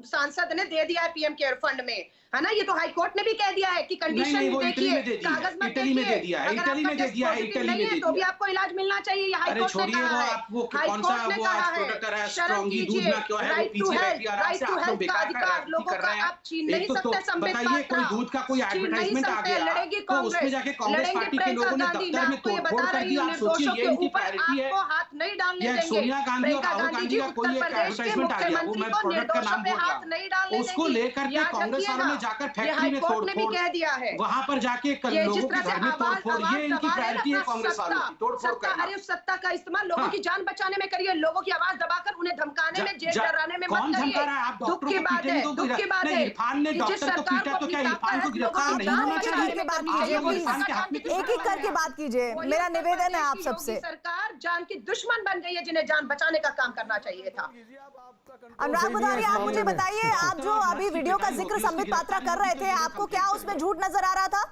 सांसद ने दे दिया है पीएम केयर फंड में, है ना? ये तो हाई कोर्ट ने भी कह दिया है कि कंडीशन देखिए, कागज मत इटली में दे दिया है, इटली में दे दिया है, इटली में दे दिया तो भी आपको इलाज मिलना चाहिए। हाई कोर्ट ने कहा है, वो कौन सा वो प्रोडक्ट है, स्ट्रॉन्गी दूध ना क्यों है, वो पीछे रहती है आराम से। आप लोग बेकार का लोगों का आप छीन नहीं सकते। बताइए, कोई दूध का कोई एडवर्टाइजमेंट आ गया तो उसमें जाके कांग्रेस पार्टी के लोगों ने दफ्तर में तोड़फोड़ कर दिया। आप सोचिए, ये इनकी प्रायोरिटी है। हाथ नहीं डालने देंगे। सोनिया गांधी और राहुल गांधी का कोई एक एडवर्टाइजमेंट आ गया, वो मैं प्रोडक्ट का नाम बोल रहा हूँ, उसको लेकर के कांग्रेस वालों ने जाकर फैक्ट्री में तोड़फोड़ कह दिया है, वहां पर जाके लोगों के घर में तोड़फोड़, ये इनकी प्रायोरिटी है कांग्रेस वालों की, तोड़फोड़ करना। अरे उस सत्ता का इस्तेमाल लोगों की जान बचाने में करिए, लोगों की आवाज दबाकर उन्हें धमकाने में, जेल डराने में मत करिए। दुख की बात है, दुख की बात है। इरफान ने डॉक्टर को पीटा तो क्या इरफान को गिरफ्तार नहीं होना चाहिए? एक एक करके बात कीजिए, मेरा निवेदन है आप सबसे। सरकार जान की दुश्मन बन गई है, जिन्हें जान बचाने का काम करना चाहिए था। अनुराग भदौरिया, आप मुझे बताइए, आप जो अभी वीडियो का जिक्र संबित पात्रा कर रहे थे, आपको क्या उसमें झूठ नजर आ रहा था?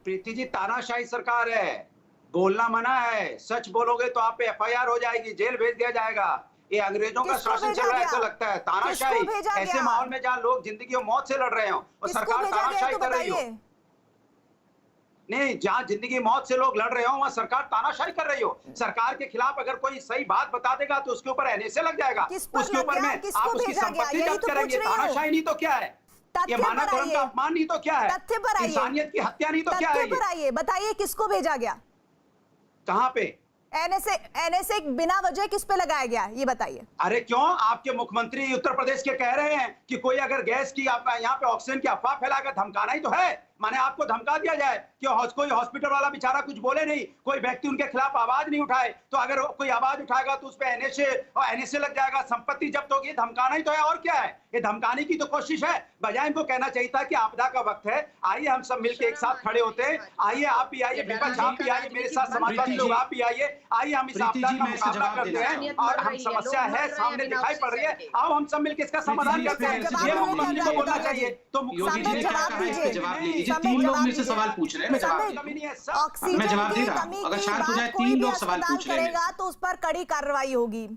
प्रीति जी, तानाशाही सरकार है, बोलना मना है। सच बोलोगे तो आप पे एफआईआर हो जाएगी, जेल भेज दिया जाएगा। ये अंग्रेजों का शासन चल रहा है, ऐसा लगता है। तानाशाही, ऐसे माहौल में जहाँ लोग जिंदगी और मौत से लड़ रहे हो और सरकार तानाशाही कर रही हो। नहीं, जहाँ जिंदगी मौत से लोग लड़ रहे हो वहाँ सरकार तानाशाही कर रही हो। सरकार के खिलाफ अगर कोई सही बात बता देगा तो उसके ऊपर एनएसए लग जाएगा, उसके ऊपर में आप उसकी संपत्ति जब्त करेंगे। तानाशाही नहीं तो क्या है? ये मानव धर्म का अपमान नहीं तो क्या है? इंसानियत की हत्या नहीं तो क्या है? बताइए किसको भेजा गया? कहाँ पे? एनएसए बिना वजह किस पे लगाया गया, ये बताइए। अरे क्यों, आपके मुख्यमंत्री उत्तर प्रदेश के कह रहे हैं कि कोई अगर गैस की यहाँ पे ऑक्सीजन की अफवाह फैलाएगा, धमकाना ही तो है। माने आपको धमका दिया जाए कि कोई हॉस्पिटल वाला बेचारा कुछ बोले नहीं, कोई व्यक्ति उनके खिलाफ आवाज नहीं उठाए, तो अगर कोई आवाज उठाएगा तो उस पर एनएसए लग जाएगा, संपत्ति जब्त होगी। धमकाना ही तो है, और क्या है, ये धमकाने की तो कोशिश है। बजाय इनको कहना चाहिए था कि आपदा का वक्त है, आइए हम सब मिलकर एक साथ खड़े होते हैं, आइए आप भी आइए, विपक्ष आप भी आइए, मेरे साथ समाजवादी लोग आप भी आइए, आइए हम इस आपदा का मुकाबला करते हैं। और हम समस्या है सामने दिखाई पड़ रही है, आओ हम सब मिलकर इसका समाधान करते हैं। ये मुख्यमंत्री को बोलना चाहिए। तो तीन लोग मेरे से सवाल पूछ रहे हैं, मैं जवाब दे रहा हूं। अगर शांत हो जाए, तीन लोग सवाल पूछ रहे हैं तो उस पर कड़ी कार्रवाई होगी।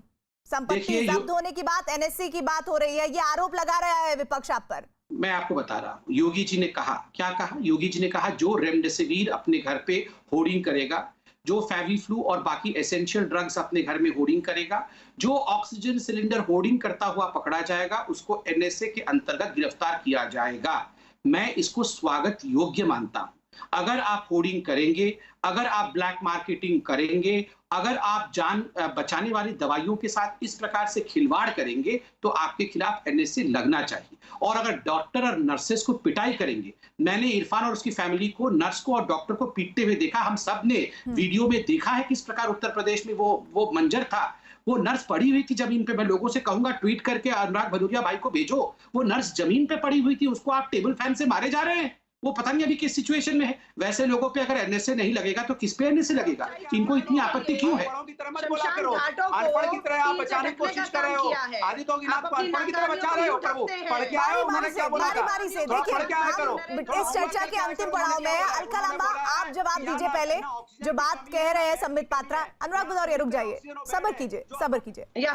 संपत्ति जब्त होने की बात, एनएससी की बात हो रही है, ये आरोप लगा रहा है विपक्ष आप पर। मैं आपको बता रहा हूं, योगी जी ने कहा, क्या कहा योगी जी ने कहा, जो रेमडेसिविर अपने घर पे होर्डिंग करेगा, जो फेविफ्लू और बाकी एसेंशियल ड्रग्स अपने घर में होर्डिंग करेगा, जो ऑक्सीजन सिलेंडर होर्डिंग करता हुआ पकड़ा जाएगा, उसको एनएसए के अंतर्गत गिरफ्तार किया जाएगा। मैं इसको स्वागत योग्य मानता हूं। अगर आप होर्डिंग करेंगे, अगर आप ब्लैक मार्केटिंग करेंगे, अगर आप जान बचाने वाली दवाइयों के साथ इस प्रकार से खिलवाड़ करेंगे, तो आपके खिलाफ एनएसए लगना चाहिए। और अगर डॉक्टर और नर्सेस को पिटाई करेंगे, मैंने इरफान और उसकी फैमिली को, नर्स को और डॉक्टर को पीटते हुए देखा, हम सब ने वीडियो में देखा है किस प्रकार उत्तर प्रदेश में वो मंजर था। वो नर्स पड़ी हुई थी जमीन पे, मैं लोगों से कहूंगा ट्वीट करके अनुराग भदौरिया भाई को भेजो, वो नर्स जमीन पे पड़ी हुई थी, उसको आप टेबल फैन से मारे जा रहे हैं। वो पता नहीं अभी किस सिचुएशन में है। वैसे लोगों पे अगर एनएसए नहीं लगेगा तो किस पे एनएसए लगेगा? इनको इतनी आपत्ति क्यों है? अनपढ़ की तरह आप बचाने की कोशिश कर रहे हो, आदित्य को अनपढ़ की तरह बचा रहे हो। प्रभु पढ़ के आए, उन्होंने क्या बोला था? पढ़ के आए करो। इस चर्चा के अंतिम पड़ाव में अलका लांबा, आप जवाब दीजिए पहले जो बात कह रहे हैं संबित पात्रा। अनुराग भदौरिया रुक जाइए, सब्र कीजिए, सब्र कीजिए। या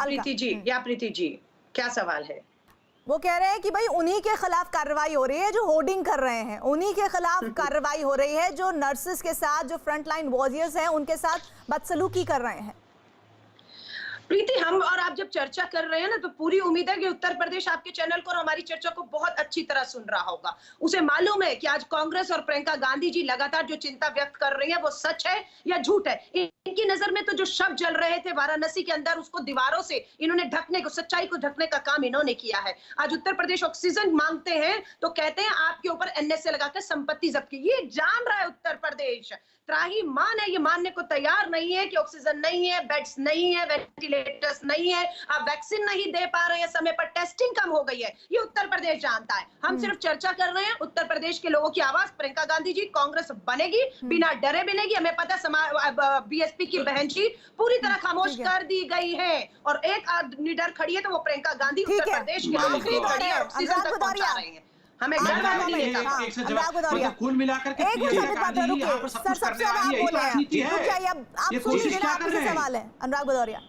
प्रीति जी क्या सवाल है? वो कह रहे हैं कि भाई उन्हीं के खिलाफ कार्रवाई हो रही है जो होर्डिंग कर रहे हैं, उन्हीं के खिलाफ कार्रवाई हो रही है जो नर्सेस के साथ, जो फ्रंटलाइन वॉरियर्स हैं उनके साथ बदसलूकी कर रहे हैं। प्रीति, हम और आप जब चर्चा कर रहे हैं ना, तो पूरी उम्मीद है कि उत्तर प्रदेश आपके चैनल को और हमारी चर्चा को बहुत अच्छी तरह सुन रहा होगा। उसे मालूम है कि आज कांग्रेस और प्रियंका गांधी जी लगातार जो चिंता व्यक्त कर रही है वो सच है या झूठ है। इनकी नजर में तो जो शव जल रहे थे वाराणसी के अंदर, उसको दीवारों से इन्होंने ढकने को, सच्चाई को ढकने का काम इन्होंने किया है। आज उत्तर प्रदेश ऑक्सीजन मांगते हैं तो कहते हैं आपके ऊपर एनएसए लगाकर संपत्ति जब्त की। ये जान रहा है उत्तर प्रदेश, त्राहीमाम है, ये मानने को तैयार नहीं है कि ऑक्सीजन नहीं है, बेड्स नहीं है, वेंटिलेटर्स नहीं है, आप वैक्सीन नहीं दे पा रहे हैं, समय पर टेस्टिंग कम हो गई है। ये उत्तर प्रदेश जानता है। हम सिर्फ चर्चा कर रहे हैं। उत्तर प्रदेश के लोगों की आवाज प्रियंका गांधी जी, कांग्रेस बनेगी, बिना डरे बनेगी। हमें पता है बीएसपी की बहन जी पूरी तरह खामोश कर दी गई है, और एक निडर खड़ी है तो वो प्रियंका गांधी उत्तर प्रदेश के लोगों की खड़ी है, ऑक्सीजन तक पहुंचा रही है। हमें कुल मिलाकर के सवाल है अनुराग भदौरिया,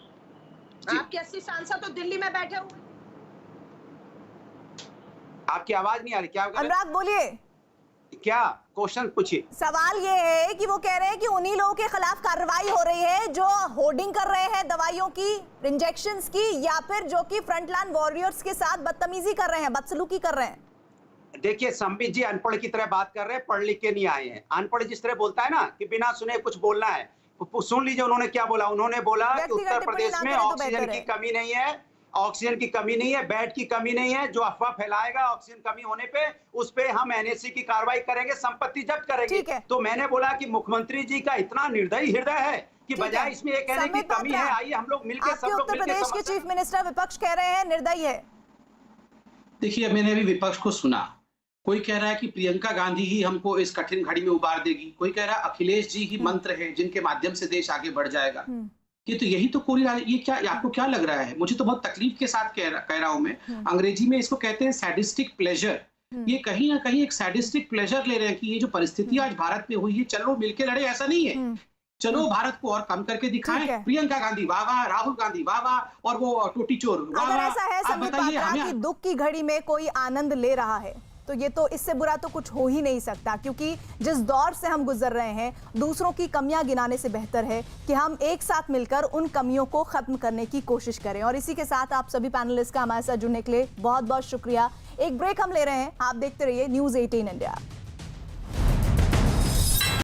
आपके 80 सांसद तो दिल्ली में बैठे हुए। आपकी आवाज नहीं आ रही क्या? अनुराग बोलिए, क्या क्वेश्चन पूछिए। सवाल ये है कि वो कह रहे हैं कि उन्हीं लोगों के खिलाफ कार्रवाई हो रही है जो होर्डिंग कर रहे हैं दवाइयों की, इंजेक्शंस की, या फिर जो कि फ्रंटलाइन वॉरियर्स के साथ बदतमीजी कर रहे हैं, बदसलूकी कर रहे हैं। देखिए संबित जी अनपढ़ की तरह बात कर रहे हैं, पढ़ लिख के नहीं आए हैं। अनपढ़ जिस तरह बोलता है ना कि बिना सुने कुछ बोलना है, सुन लीजिए उन्होंने क्या बोला। उन्होंने बोला कि उत्तर प्रदेश में ऑक्सीजन की कमी नहीं है, ऑक्सीजन की कमी नहीं है, बेड की कमी नहीं है। जो अफवाह फैलाएगा ऑक्सीजन कमी होने पे, उस पे हम एनएससी की कार्रवाई करेंगे, संपत्ति जब्त करेंगे। तो मैंने बोला कि मुख्यमंत्री जी का इतना निर्दयी हृदय है कि बजाय इसमें ये कहने की कमी है, आइए हम लोग मिलकर सब लोग उत्तर प्रदेश के चीफ मिनिस्टर विपक्ष कह रहे हैं निर्दयी है। देखिए मैंने अभी विपक्ष को सुना, कोई कह रहा है कि प्रियंका गांधी ही हमको इस कठिन घड़ी में उबार देगी, कोई कह रहा है अखिलेश जी ही मंत्र है जिनके माध्यम से देश आगे बढ़ जाएगा। ये तो यही तो कोरी, ये क्या, आपको क्या लग रहा है? मुझे तो बहुत तकलीफ के साथ कह रहा हूं मैं। अंग्रेजी में इसको कहते हैं सैडिस्टिक प्लेजर। ये कहीं ना कहीं एक सैडिस्टिक प्लेजर ले रहे हैं कि ये जो परिस्थिति आज भारत में हुई है, चलो मिलके लड़े, ऐसा नहीं है। चलो भारत को और कम करके दिखाएं। प्रियंका गांधी वाह वाह, राहुल गांधी वाह वाह, और वो टोटी चोर वाह वाह। ऐसा है संबित पात्रा कि दुख की घड़ी में कोई आनंद ले रहा है तो ये तो, इससे बुरा तो कुछ हो ही नहीं सकता, क्योंकि जिस दौर से हम गुजर रहे हैं, दूसरों की कमियां गिनाने से बेहतर है कि हम एक साथ मिलकर उन कमियों को खत्म करने की कोशिश करें। और इसी के साथ आप सभी पैनलिस्ट का हमारे साथ जुड़ने के लिए बहुत बहुत शुक्रिया। एक ब्रेक हम ले रहे हैं, आप देखते रहिए न्यूज़ 18 इंडिया।